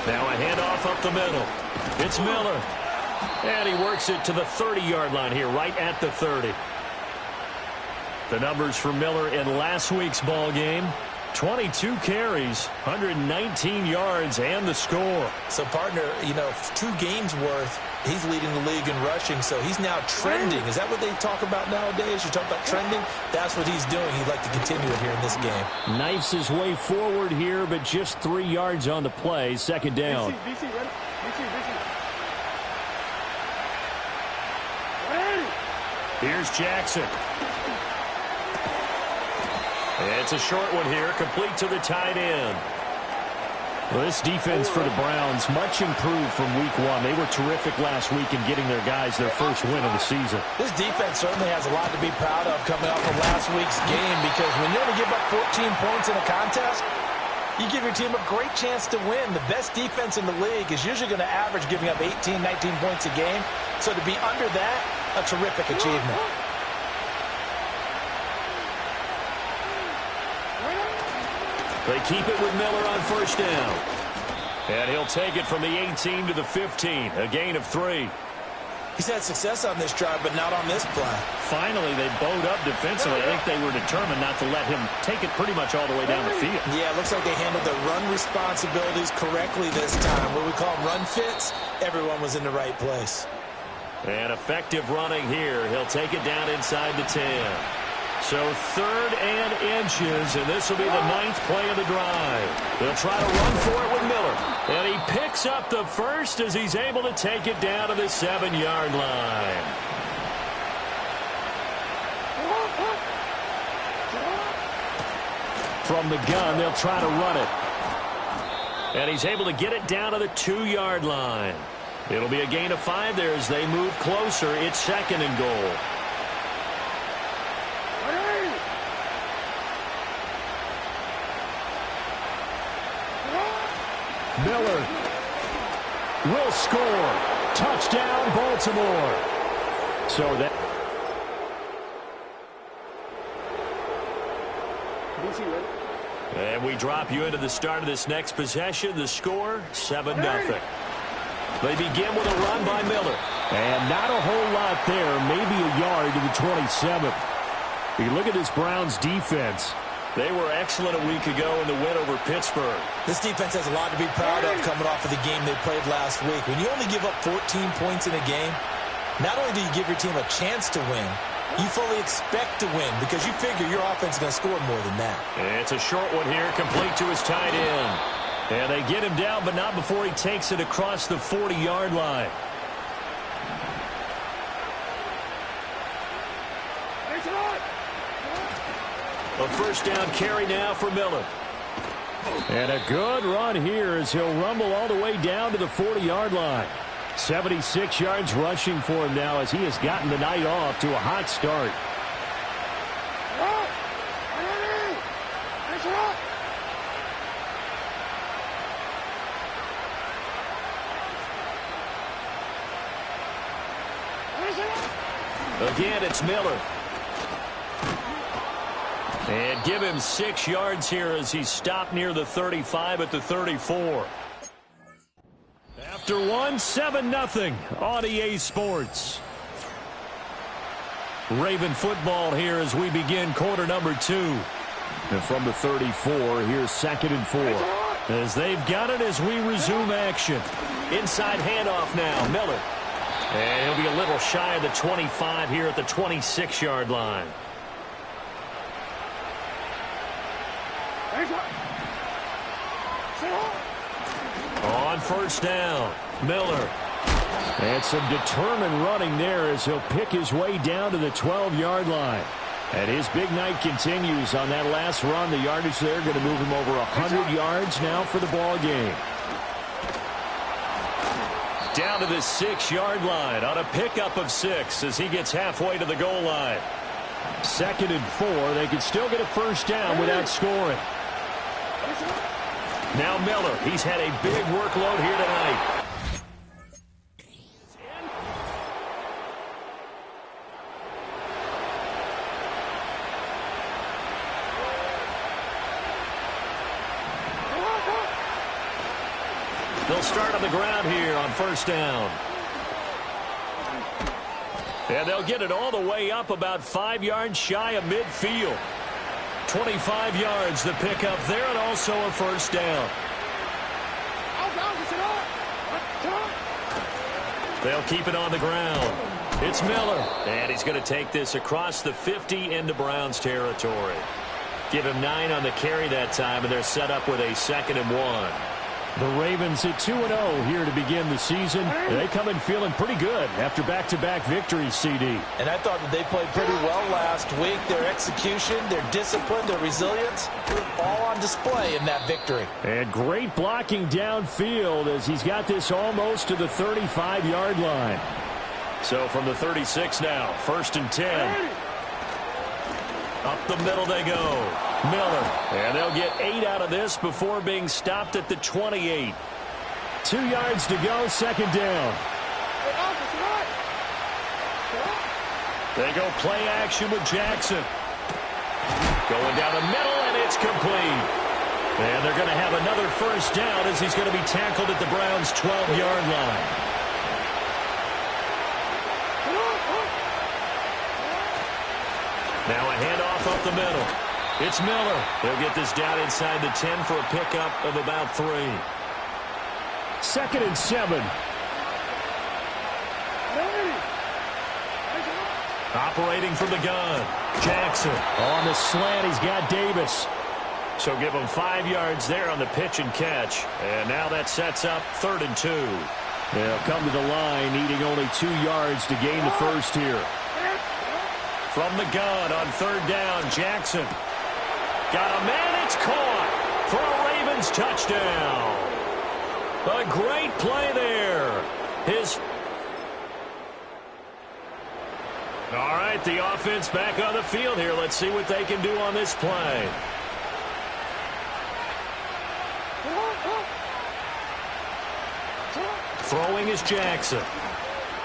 Now a handoff up the middle. It's Miller. And he works it to the 30-yard line here, right at the 30. The numbers for Miller in last week's ball game. 22 carries, 119 yards, and the score. So, partner, 2 games worth, he's leading the league in rushing, so he's now trending. Is that what they talk about nowadays? You talk about trending? That's what he's doing. He'd like to continue it here in this game. Knifes his way forward here, but just 3 yards on the play. 2nd down. BC, ready? BC. Here's Jackson. It's a short one here, complete to the tight end. Well, this defense for the Browns, much improved from week 1. They were terrific last week in getting their guys their first win of the season. This defense certainly has a lot to be proud of coming off of last week's game, because when you only give up 14 points in a contest, you give your team a great chance to win. The best defense in the league is usually going to average giving up 18, 19 points a game. So to be under that, a terrific achievement. They keep it with Miller on 1st down. And he'll take it from the 18 to the 15, a gain of 3. He's had success on this drive, but not on this play. Finally, they bowed up defensively. I think they were determined not to let him take it pretty much all the way down the field. Yeah, it looks like they handled their run responsibilities correctly this time. What we call them run fits, everyone was in the right place. And effective running here. He'll take it down inside the 10. So 3rd and inches, and this will be the 9th play of the drive. They'll try to run for it with Miller. And he picks up the first as he's able to take it down to the 7-yard line. From the gun, they'll try to run it. And he's able to get it down to the 2-yard line. It'll be a gain of 5 there as they move closer. It's 2nd and goal. Miller will score. Touchdown, Baltimore. So that... And we drop you into the start of this next possession. The score, 7-0. They begin with a run by Miller. And not a whole lot there. Maybe a yard to the 27. You look at this Browns defense. They were excellent a week ago in the win over Pittsburgh. This defense has a lot to be proud of coming off of the game they played last week. When you only give up 14 points in a game, not only do you give your team a chance to win, you fully expect to win because you figure your offense is going to score more than that. It's a short one here, complete to his tight end. And they get him down, but not before he takes it across the 40-yard line. A 1st down carry now for Miller. And a good run here as he'll rumble all the way down to the 40-yard line. 76 yards rushing for him now as he has gotten the night off to a hot start. Again, it's Miller. And give him 6 yards here as he stopped near the 35 at the 34. After one, 7-0 on EA Sports. Raven football here as we begin quarter number 2. And from the 34, here's 2nd and 4. As they've got it as we resume action. Inside handoff now, Miller. And he'll be a little shy of the 25 here at the 26-yard line. On first down, Miller. And some determined running there as he'll pick his way down to the 12-yard line. And his big night continues on that last run. The yardage there going to move him over 100 yards now for the ball game. Down to the 6-yard line on a pickup of 6 as he gets halfway to the goal line. 2nd and 4. They could still get a first down without scoring. Now Miller. He's had a big workload here tonight. They'll start on the ground here on first down. And they'll get it all the way up about 5 yards shy of midfield. 25 yards the pickup there, and also a first down. They'll keep it on the ground. It's Miller, and he's going to take this across the 50 into Browns territory. Give him 9 on the carry that time, and they're set up with a 2nd and 1. The Ravens at 2-0 here to begin the season. They come in feeling pretty good after back-to-back victories, CD. And I thought that they played pretty well last week. Their execution, their discipline, their resilience, all on display in that victory. And great blocking downfield as he's got this almost to the 35-yard line. So from the 36 now, 1st and 10. Up the middle they go. Miller. And they'll get 8 out of this before being stopped at the 28. 2 yards to go, 2nd down. They go play action with Jackson. Going down the middle, and it's complete. And they're going to have another first down as he's going to be tackled at the Browns' 12-yard line. Now a handoff up the middle. It's Miller. They'll get this down inside the 10 for a pickup of about 3. 2nd and 7. Operating from the gun. Jackson. On the slant, he's got Davis. So give him 5 yards there on the pitch and catch. And now that sets up 3rd and 2. They'll come to the line, needing only 2 yards to gain the first here. From the gun on 3rd down, Jackson. Got a man, it's caught for a Ravens touchdown. A great play there. All right, the offense back on the field here. Let's see what they can do on this play. Throwing is Jackson.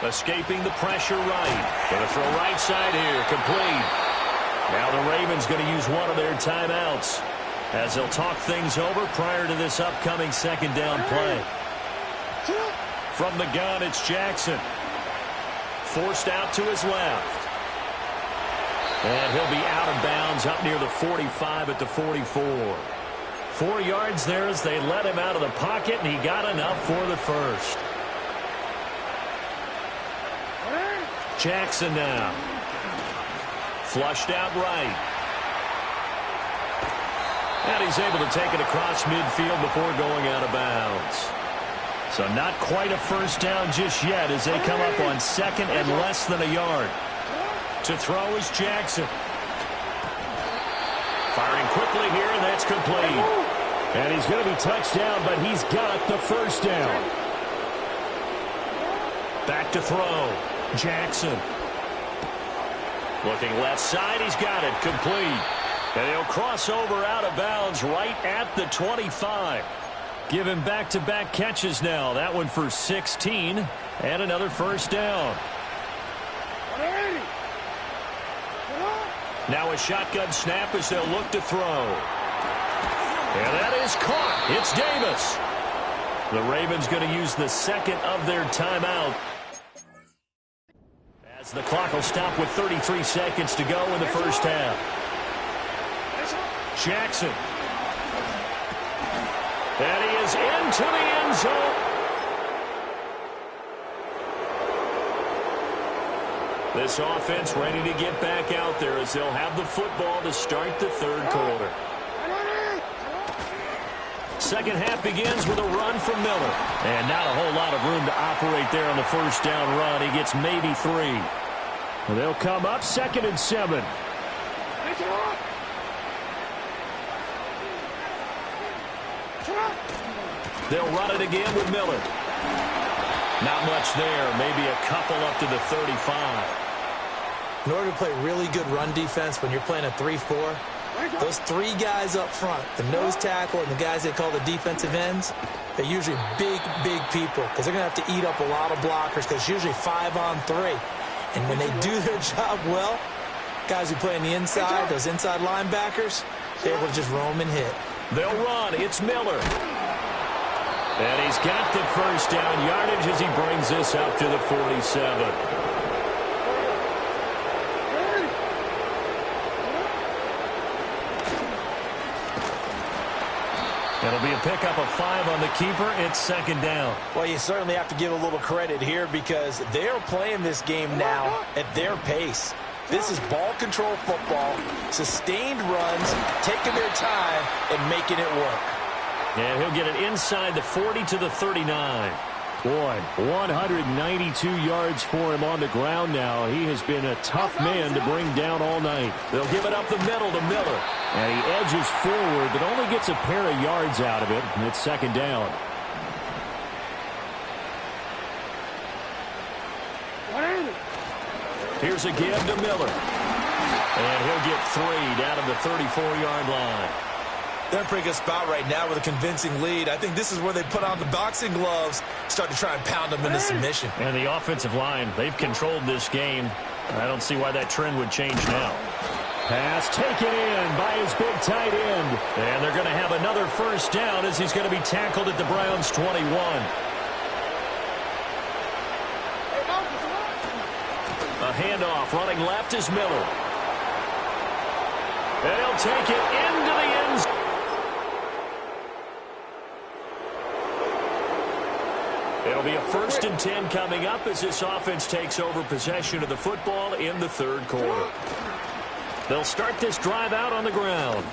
Escaping the pressure right. Going to throw right side here, complete. Now the Ravens going to use one of their timeouts as they'll talk things over prior to this upcoming 2nd down play. From the gun, it's Jackson. Forced out to his left. And he'll be out of bounds up near the 45 at the 44. 4 yards there as they let him out of the pocket, and he got enough for the first. Jackson now. Flushed out right. And he's able to take it across midfield before going out of bounds. So not quite a first down just yet as they come up on 2nd and less than a yard. To throw is Jackson. Firing quickly here, and that's complete. And he's going to be touched down, but he's got the first down. Back to throw. Jackson. Looking left side, he's got it. Complete. And he'll cross over out of bounds right at the 25. Give him back-to-back catches now. That one for 16 and another first down. Now a shotgun snap as they'll look to throw. And that is caught. It's Davis. The Ravens going to use the second of their timeout. As the clock will stop with 33 seconds to go in the first half. Jackson. And he is into the end zone. This offense ready to get back out there as they'll have the football to start the third quarter. Second half begins with a run from Miller. And not a whole lot of room to operate there on the first down run. He gets maybe 3. They'll come up 2nd and 7. They'll run it again with Miller. Not much there. Maybe a couple up to the 35. In order to play really good run defense when you're playing a 3-4, those 3 guys up front, the nose tackle and the guys they call the defensive ends, they're usually big people because they're going to have to eat up a lot of blockers because it's usually 5 on 3. And when they do their job well, guys who play on the inside, those inside linebackers, they're able to just roam and hit. They'll run. It's Miller. And he's got the first down yardage as he brings this up to the 47. It'll be a pickup of 5 on the keeper. It's 2nd down. Well, you certainly have to give a little credit here because they're playing this game now at their pace. This is ball control football, sustained runs, taking their time and making it work. And he'll get it inside the 40 to the 39. Boy, 192 yards for him on the ground now. He has been a tough man to bring down all night. They'll give it up the middle to Miller. And he edges forward, but only gets a pair of yards out of it. And it's 2nd down. Here's a give to Miller. And he'll get 3 down to the 34-yard line. They're in a pretty good spot right now with a convincing lead. I think this is where they put on the boxing gloves, start to try and pound them into submission. And the offensive line, they've controlled this game. I don't see why that trend would change now. Pass taken in by his big tight end. And they're going to have another first down as he's going to be tackled at the Browns' 21. A handoff running left is Miller. And he'll take it into the end zone. It'll be a 1st and 10 coming up as this offense takes over possession of the football in the third quarter. They'll start this drive out on the ground.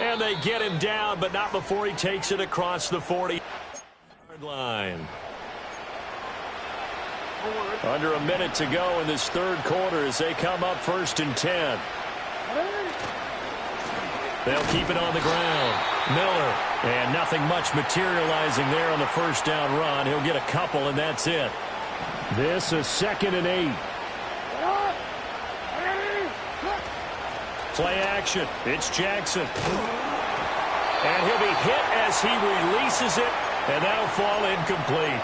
And they get him down, but not before he takes it across the 40-yard line. Under a minute to go in this third quarter as they come up 1st and 10. They'll keep it on the ground. Miller, and nothing much materializing there on the first down run. He'll get a couple, and that's it. This is 2nd and 8. Play action. It's Jackson. And he'll be hit as he releases it, and that'll fall incomplete.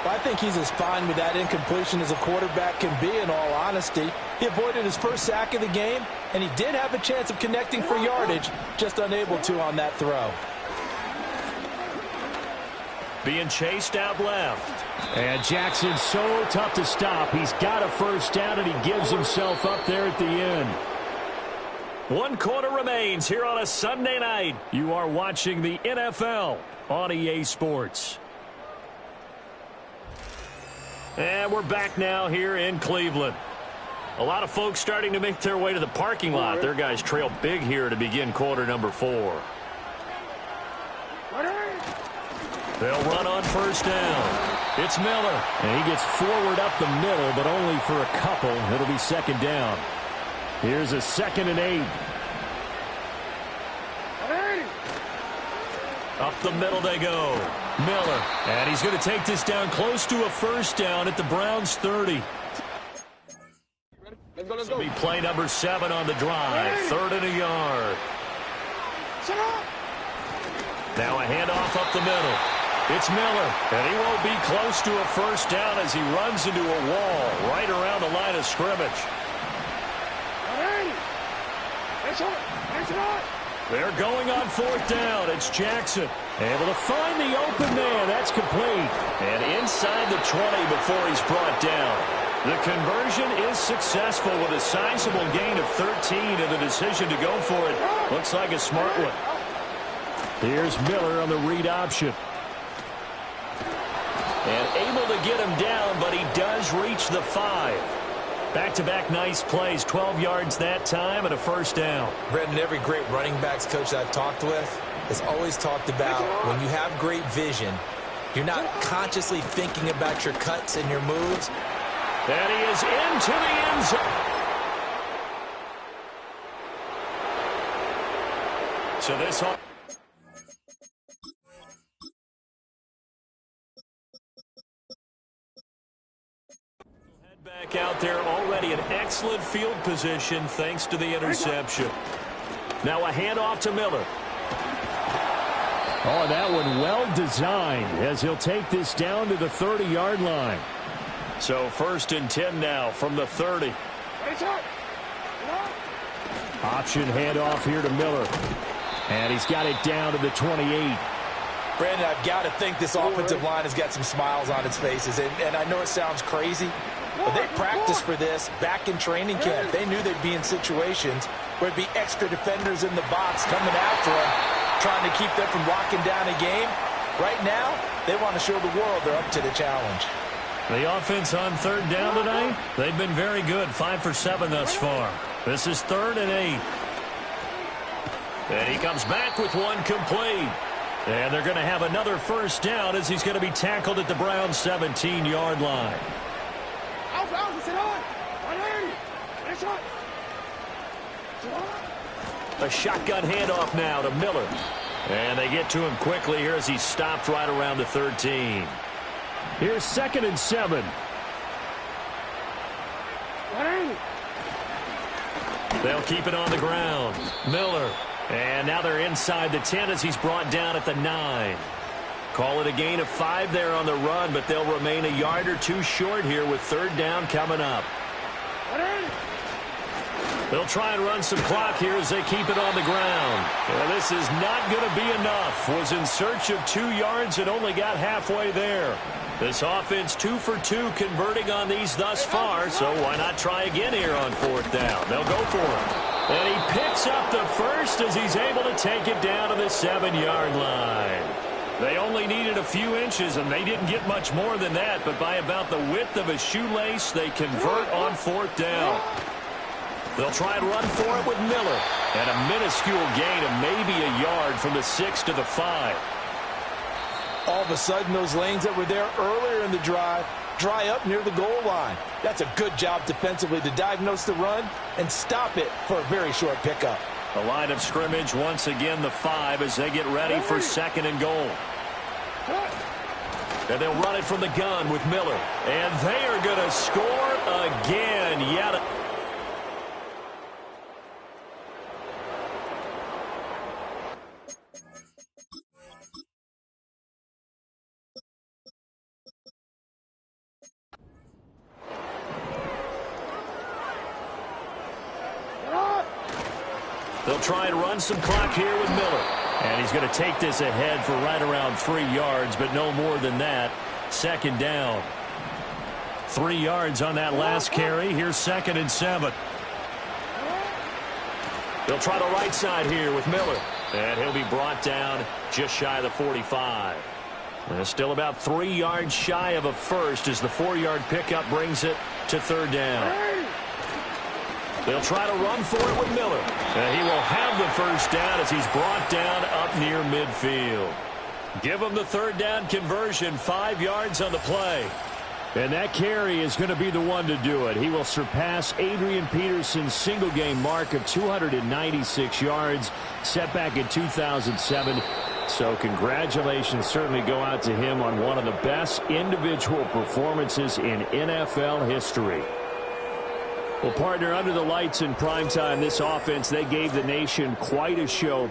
I think he's as fine with that incompletion as a quarterback can be, in all honesty. He avoided his first sack of the game, and he did have a chance of connecting for yardage, just unable to on that throw. Being chased out left. And Jackson's so tough to stop. He's got a first down, and he gives himself up there at the end. 1 quarter remains here on a Sunday night. You are watching the NFL on EA Sports. And we're back now here in Cleveland. A lot of folks starting to make their way to the parking lot. Their guys trail big here to begin quarter number 4. They'll run on first down. It's Miller. And he gets forward up the middle, but only for a couple. It'll be 2nd down. Here's a 2nd and 8. Up the middle they go. Miller. And he's going to take this down close to a first down at the Browns' 30. This will be play number 7 on the drive. 3rd and a yard. Now a handoff up the middle. It's Miller, and he won't be close to a first down as he runs into a wall right around the line of scrimmage. They're going on 4th down. It's Jackson. Able to find the open man. That's complete. And inside the 20 before he's brought down. The conversion is successful with a sizable gain of 13 and the decision to go for it. Looks like a smart one. Here's Miller on the read option. And able to get him down, but he does reach the 5. Back-to-back nice plays, 12 yards that time and a first down. Brendan, every great running backs coach I've talked with has always talked about when you have great vision, you're not consciously thinking about your cuts and your moves. And he is into the end zone. So this whole... Back out there, already an excellent field position thanks to the interception. Now a handoff to Miller. Oh, that one well designed as he'll take this down to the 30-yard line. So 1st and 10 now from the 30. Option handoff here to Miller. And he's got it down to the 28. Brandon, I've got to think this offensive line has got some smiles on its faces. And I know it sounds crazy, but they practiced for this back in training camp. They knew they'd be in situations where there'd be extra defenders in the box coming after them, trying to keep them from locking down a game. Right now, they want to show the world they're up to the challenge. The offense on 3rd down tonight, they've been very good. 5 for 7 thus far. This is 3rd and 8. And he comes back with one complete. And they're going to have another first down as he's going to be tackled at the Browns' 17-yard line. A shotgun handoff now to Miller. And they get to him quickly here as he's stopped right around the 13. Here's 2nd and 7. They'll keep it on the ground. Miller. And now they're inside the 10 as he's brought down at the 9. Call it a gain of 5 there on the run, but they'll remain a yard or 2 short here with 3rd down coming up. They'll try and run some clock here as they keep it on the ground. Well, this is not going to be enough. Was in search of 2 yards and only got halfway there. This offense 2 for 2 converting on these thus far, so why not try again here on 4th down? They'll go for it. And he picks up the first as he's able to take it down to the 7-yard line. They only needed a few inches, and they didn't get much more than that, but by about the width of a shoelace, they convert on 4th down. They'll try and run for it with Miller. And a minuscule gain of maybe a yard from the 6 to the 5. All of a sudden, those lanes that were there earlier in the drive dry up near the goal line. That's a good job defensively to diagnose the run and stop it for a very short pickup. The line of scrimmage, once again, the 5 as they get ready for 2nd and goal. And they'll run it from the gun with Miller. And they are going to score again. Yet. They'll try and run some clock here with Miller. And he's going to take this ahead for right around 3 yards, but no more than that. 2nd down. 3 yards on that last carry. Here's 2nd and 7. They'll try the right side here with Miller. And he'll be brought down just shy of the 45. Still about 3 yards shy of a first as the 4-yard pickup brings it to 3rd down. They'll try to run for it with Miller. And he will have the first down as he's brought down up near midfield. Give him the 3rd down conversion, 5 yards on the play. And that carry is going to be the one to do it. He will surpass Adrian Peterson's single-game mark of 296 yards, set back in 2007. So congratulations certainly go out to him on one of the best individual performances in NFL history. Well, partner, under the lights in primetime, this offense, they gave the nation quite a show.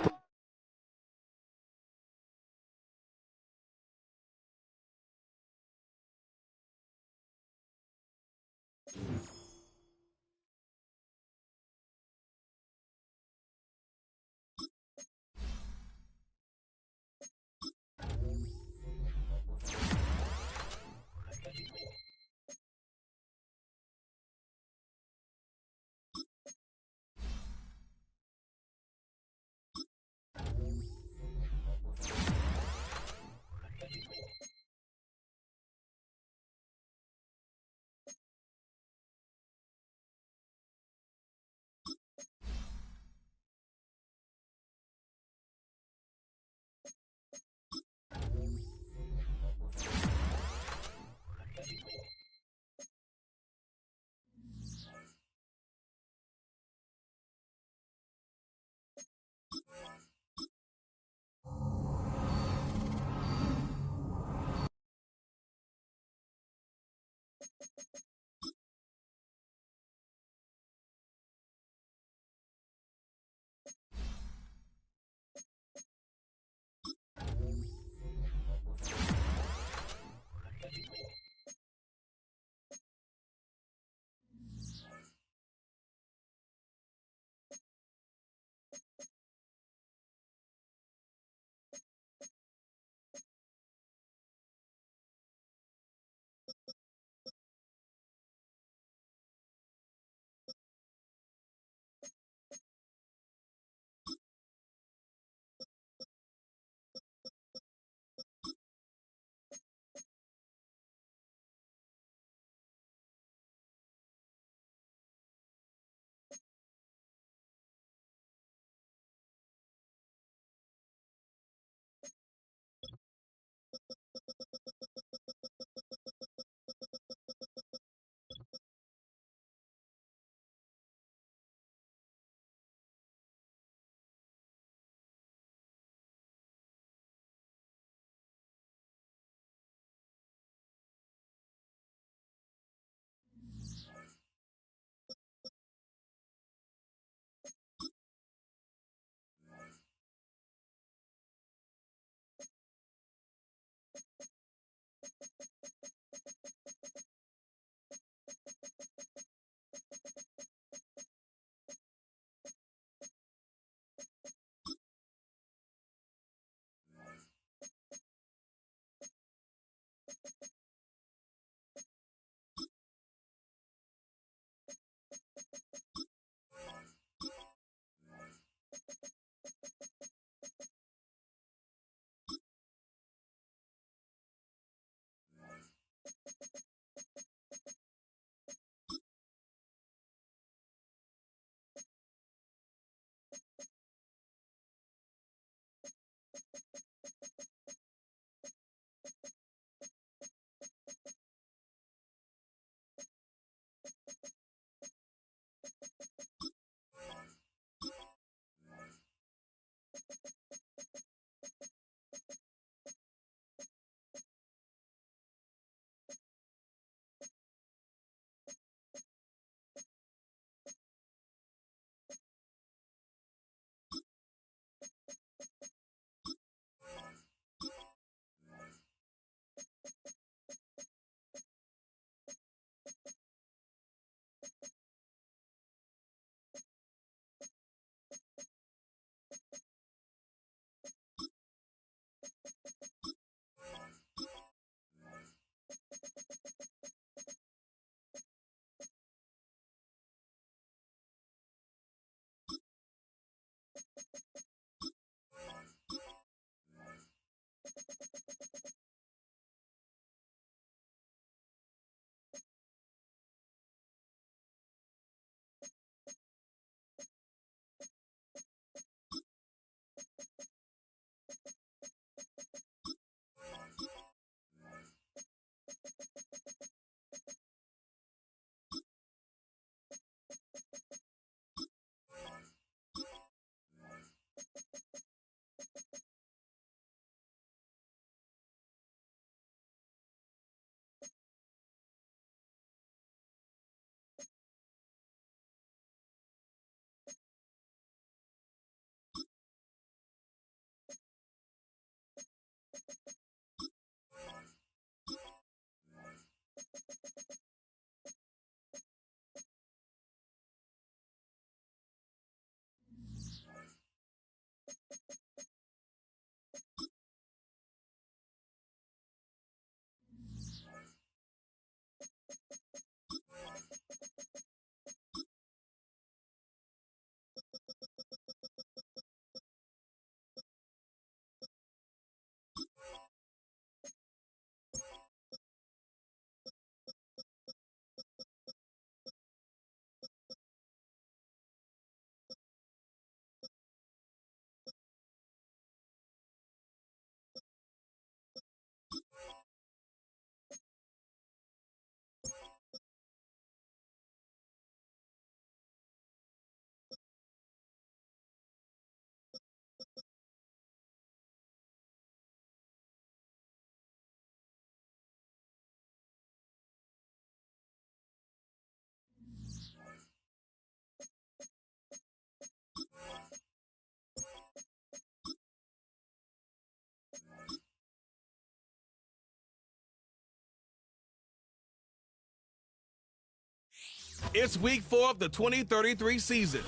It's week 4 of the 2033 season,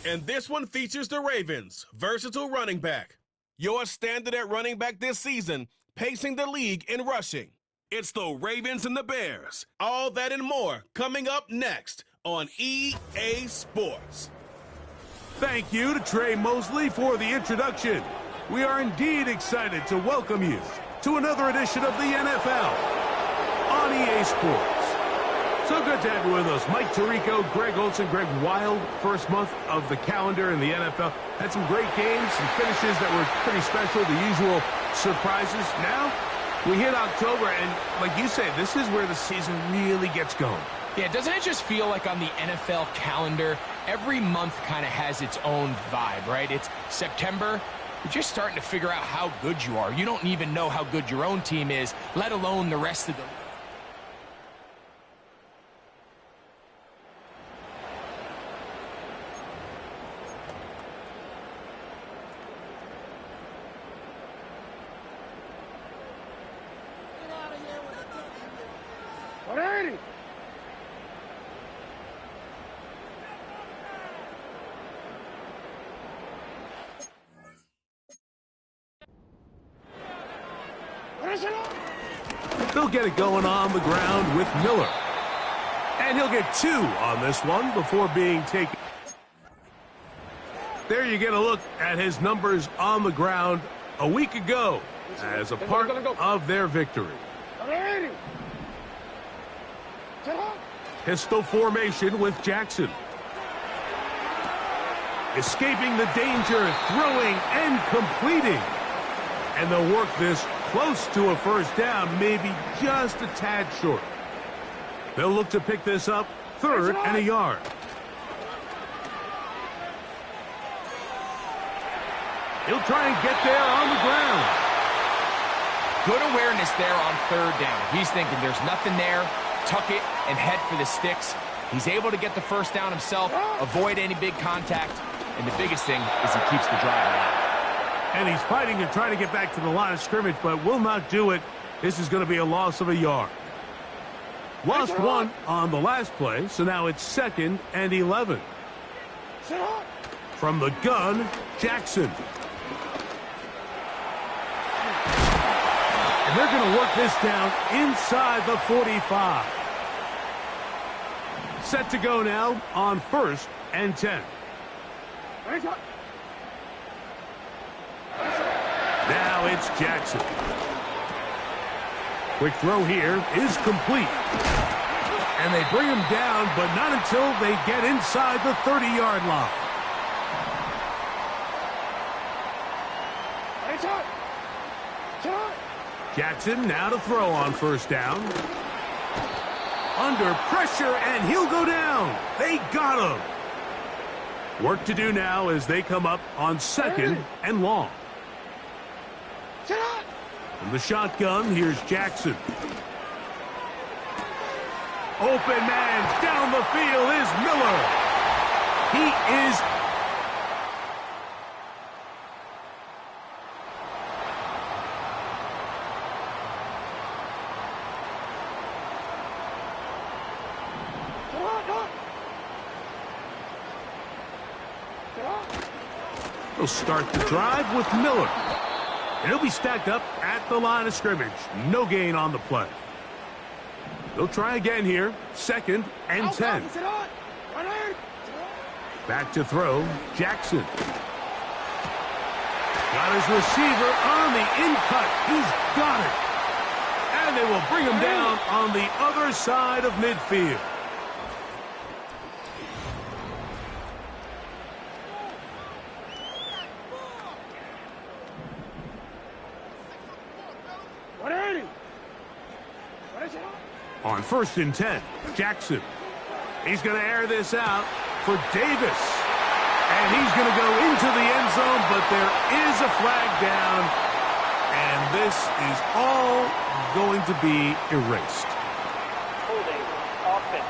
and this one features the Ravens' versatile running back. Your standard at running back this season, pacing the league in rushing. It's the Ravens and the Bears. All that and more coming up next on EA Sports. Thank you to Trey Mosley for the introduction. We are indeed excited to welcome you to another edition of the NFL on EA Sports. So good to have you with us. Mike Tirico, Greg Olson, Greg Wild, first month of the calendar in the NFL. Had some great games, some finishes that were pretty special, the usual surprises. Now, we hit October, and like you say, this is where the season really gets going. Yeah, doesn't it just feel like on the NFL calendar, every month kind of has its own vibe, right? It's September, you're just starting to figure out how good you are. You don't even know how good your own team is, let alone the rest of the league. They'll get it going on the ground with Miller. And he'll get 2 on this one before being taken. There you get a look at his numbers on the ground a week ago as a part of their victory. Pistol formation with Jackson. Escaping the danger, throwing and completing. And they'll work this close to a first down, maybe just a tad short. They'll look to pick this up 3rd and a yard. He'll try and get there on the ground. Good awareness there on 3rd down. He's thinking there's nothing there, tuck it and head for the sticks. He's able to get the first down himself, avoid any big contact, and the biggest thing is he keeps the drive alive. And he's fighting and trying to get back to the line of scrimmage, but will not do it. This is going to be a loss of a yard. Lost 1 on the last play, so now it's 2nd and 11. From the gun, Jackson. And they're going to work this down inside the 45. Set to go now on 1st and 10. Now it's Jackson. Quick throw here is complete. And they bring him down, but not until they get inside the 30-yard line. Jackson now to throw on 1st down. Under pressure, and he'll go down. They got him. Work to do now as they come up on 2nd and long. From the shotgun, here's Jackson. Open man down the field is Miller. He is... He'll start the drive with Miller. And he'll be stacked up at the line of scrimmage. No gain on the play. They'll try again here. 2nd and 10. Back to throw. Jackson. Got his receiver on the in-cut. He's got it. And they will bring him down on the other side of midfield. On 1st and 10, Jackson. He's going to air this out for Davis. And he's going to go into the end zone, but there is a flag down. And this is all going to be erased. Holding offense.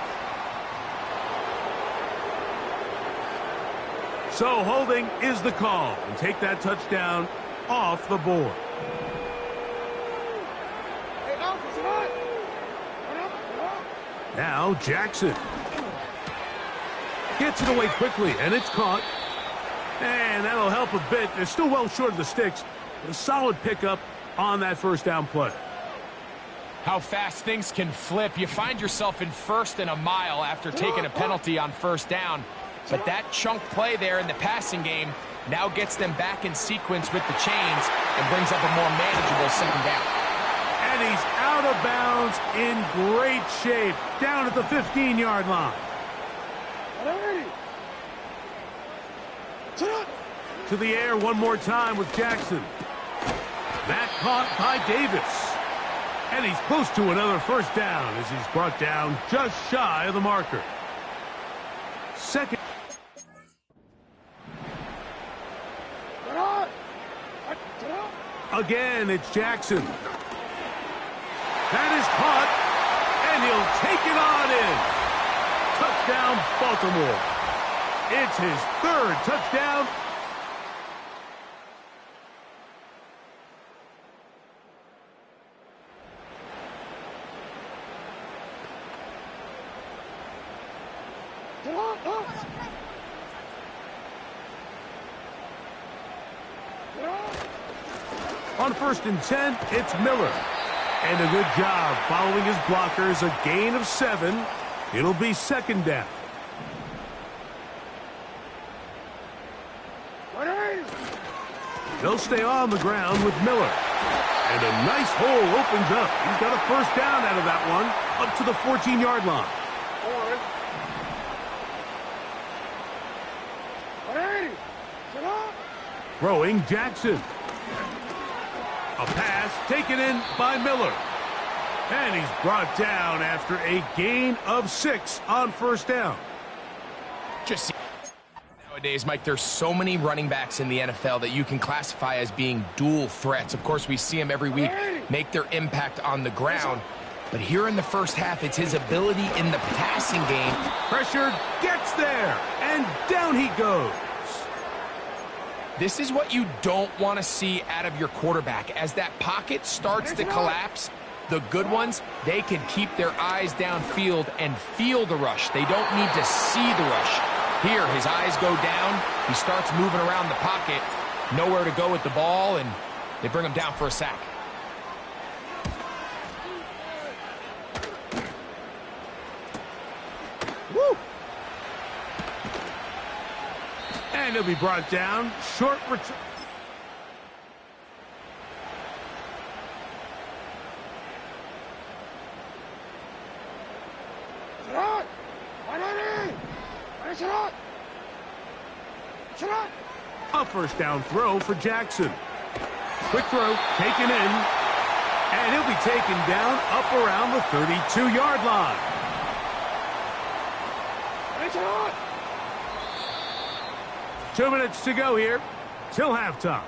So holding is the call. And take that touchdown off the board. Now Jackson. Gets it away quickly, and it's caught. And that'll help a bit. They're still well short of the sticks. But a solid pickup on that first down play. How fast things can flip. You find yourself in first and a mile after taking a penalty on first down. But that chunk play there in the passing game now gets them back in sequence with the chains and brings up a more manageable second down. And he's out of bounds in great shape, down at the 15-yard line. To the air one more time with Jackson. That caught by Davis. And he's close to another first down as he's brought down just shy of the marker. Second. Again, it's Jackson. That is caught, and he'll take it on in. Touchdown, Baltimore. It's his third touchdown. On 1st and 10, it's Miller. And a good job following his blockers, a gain of 7. It'll be second down. They'll stay on the ground with Miller. And a nice hole opens up. He's got a first down out of that one, up to the 14-yard line. Throwing Jackson. A pass taken in by Miller. And he's brought down after a gain of 6 on first down. Just nowadays, Mike, there's so many running backs in the NFL that you can classify as being dual threats. Of course, we see them every week make their impact on the ground. But here in the first half, it's his ability in the passing game. Pressure gets there, and down he goes. This is what you don't want to see out of your quarterback. As that pocket starts to collapse, the good ones, they can keep their eyes downfield and feel the rush. They don't need to see the rush. Here, his eyes go down. He starts moving around the pocket. Nowhere to go with the ball, and they bring him down for a sack. Woo! And he'll be brought down. Short return. A first down throw for Jackson. Quick throw, taken in. And he'll be taken down up around the 32-yard line. 2 minutes to go here till halftime.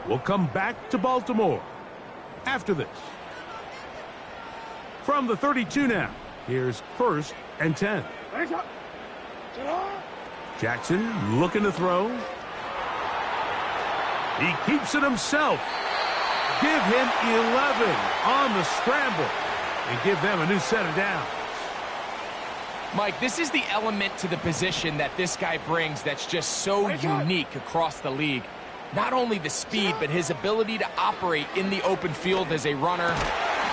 We'll come back to Baltimore after this. From the 32 now, here's 1st and 10. Jackson looking to throw. He keeps it himself. Give him 11 on the scramble and give them a new set of downs. Mike, this is the element to the position that this guy brings that's just so unique across the league. Not only the speed, but his ability to operate in the open field as a runner.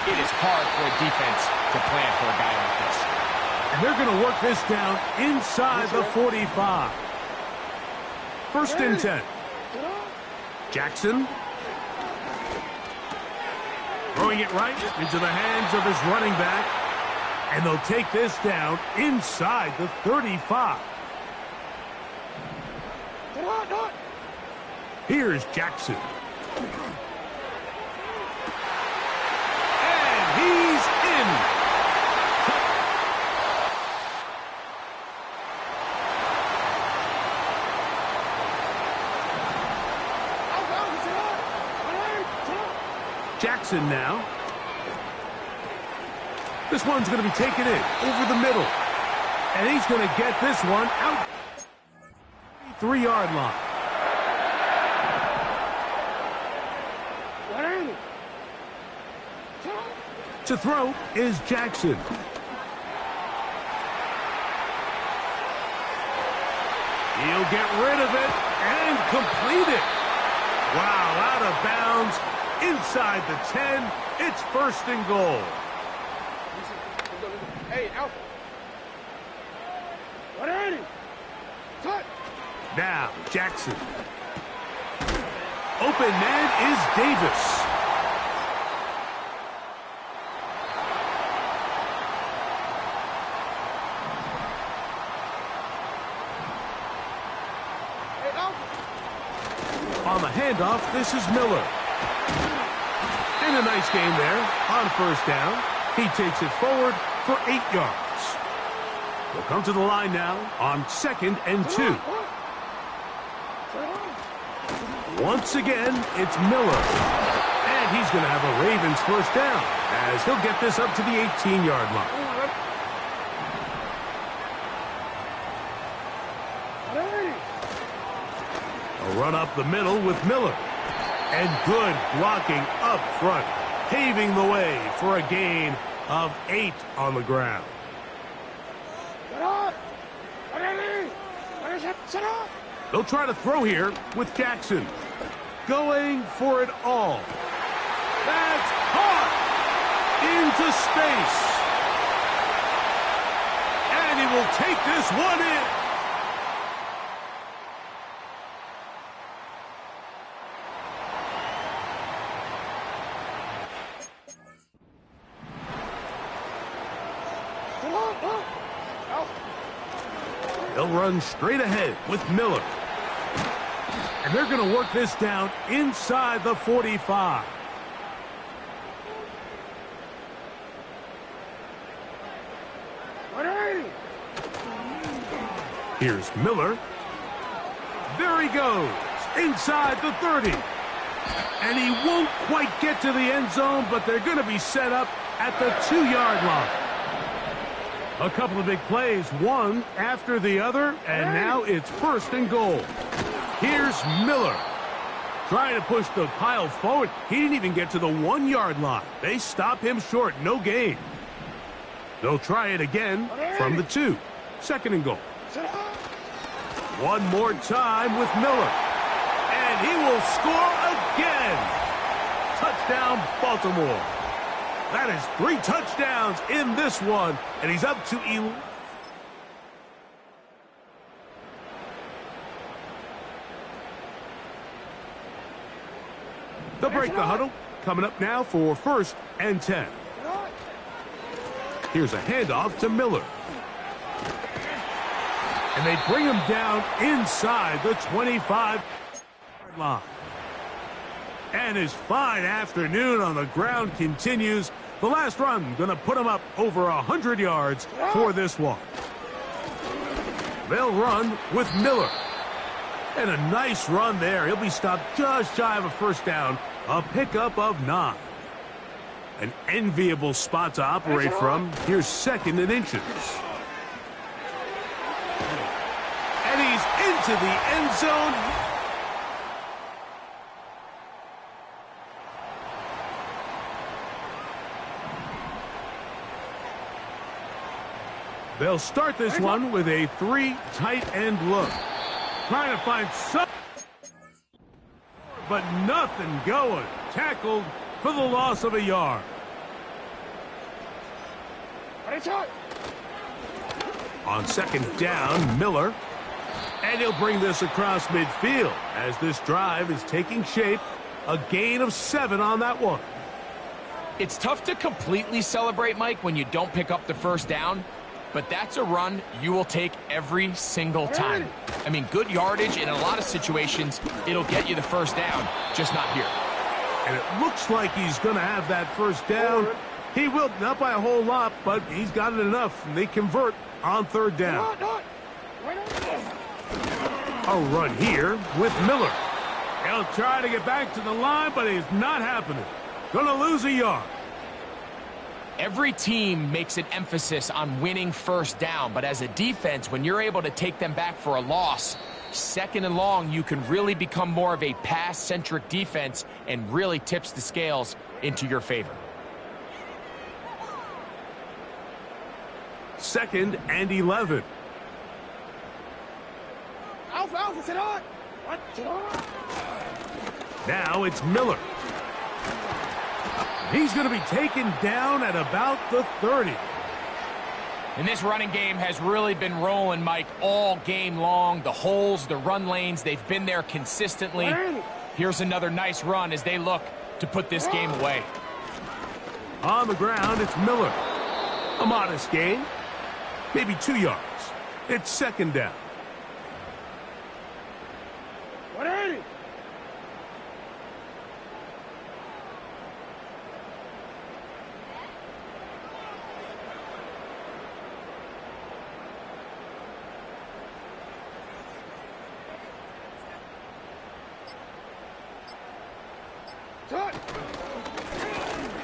It is hard for a defense to plan for a guy like this. And they're going to work this down inside the 45. 1st and 10. Jackson. Throwing it right into the hands of his running back. And they'll take this down inside the 35. Here's Jackson. And he's in. Jackson now. This one's going to be taken in over the middle. And he's going to get this one out. 3-yard line. To throw is Jackson. He'll get rid of it and complete it. Wow, out of bounds, inside the 10. It's 1st and goal. Hey, out. What are you? Touch. Now, Jackson. Open man is Davis. On the handoff, this is Miller. And a nice game there on 1st down. He takes it forward for 8 yards. We'll come to the line now on 2nd and 2. Once again, it's Miller. And he's going to have a Ravens 1st down as he'll get this up to the 18-yard line. A run up the middle with Miller. And good blocking up front, paving the way for a gain of 8 on the ground. They'll try to throw here with Jackson. Going for it all. That's caught into space. And he will take this one in. They'll run straight ahead with Miller. And they're going to work this down inside the 45. Here's Miller. There he goes, inside the 30. And he won't quite get to the end zone, but they're going to be set up at the 2-yard line. A couple of big plays, one after the other, and now it's 1st and goal. Here's Miller. Trying to push the pile forward. He didn't even get to the 1-yard line. They stop him short, no gain. They'll try it again from the 2. 2nd and goal. One more time with Miller. And he will score again. Touchdown, Baltimore. That is 3 touchdowns in this one, and he's up to 11. They'll break the huddle. Coming up now for 1st and 10. Here's a handoff to Miller. And they bring him down inside the 25-yard line. And his fine afternoon on the ground continues. The last run going to put him up over 100 yards for this one. They'll run with Miller. And a nice run there. He'll be stopped just shy of a 1st down. A pickup of 9. An enviable spot to operate from. Here's 2nd and inches. And he's into the end zone. They'll start this one with a 3 tight end look. Trying to find some, but nothing going. Tackled for the loss of a yard. On 2nd down, Miller. And he'll bring this across midfield as this drive is taking shape. A gain of 7 on that one. It's tough to completely celebrate, Mike, when you don't pick up the 1st down. But that's a run you will take every single time. I mean, good yardage in a lot of situations, it'll get you the 1st down, just not here. And it looks like he's going to have that 1st down. He will, not by a whole lot, but he's got it enough. And they convert on 3rd down. A run here with Miller. He'll try to get back to the line, but it's not happening. Going to lose a yard. Every team makes an emphasis on winning 1st down, but as a defense, when you're able to take them back for a loss, 2nd and long, you can really become more of a pass-centric defense and really tips the scales into your favor. 2nd and 11. Now it's Miller. He's going to be taken down at about the 30. And this running game has really been rolling, Mike, all game long. The holes, the run lanes, they've been there consistently. Here's another nice run as they look to put this game away. On the ground, it's Miller. A modest gain, maybe 2 yards. It's second down.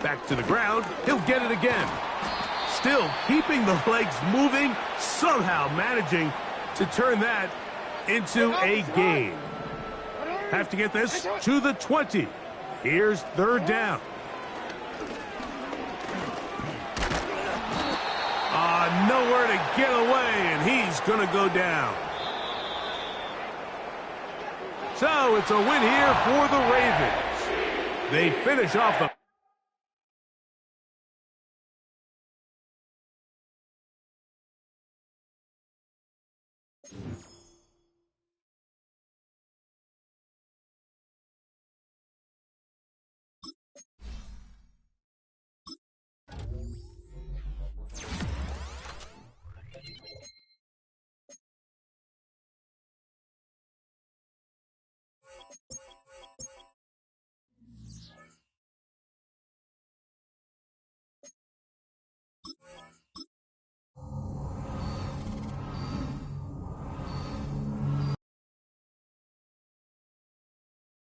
Back to the ground. He'll get it again. Still keeping the legs moving, somehow managing to turn that into a gain. Have to get this to the 20. Here's third down. Nowhere to get away, and he's going to go down. So it's a win here for the Ravens. They finish off the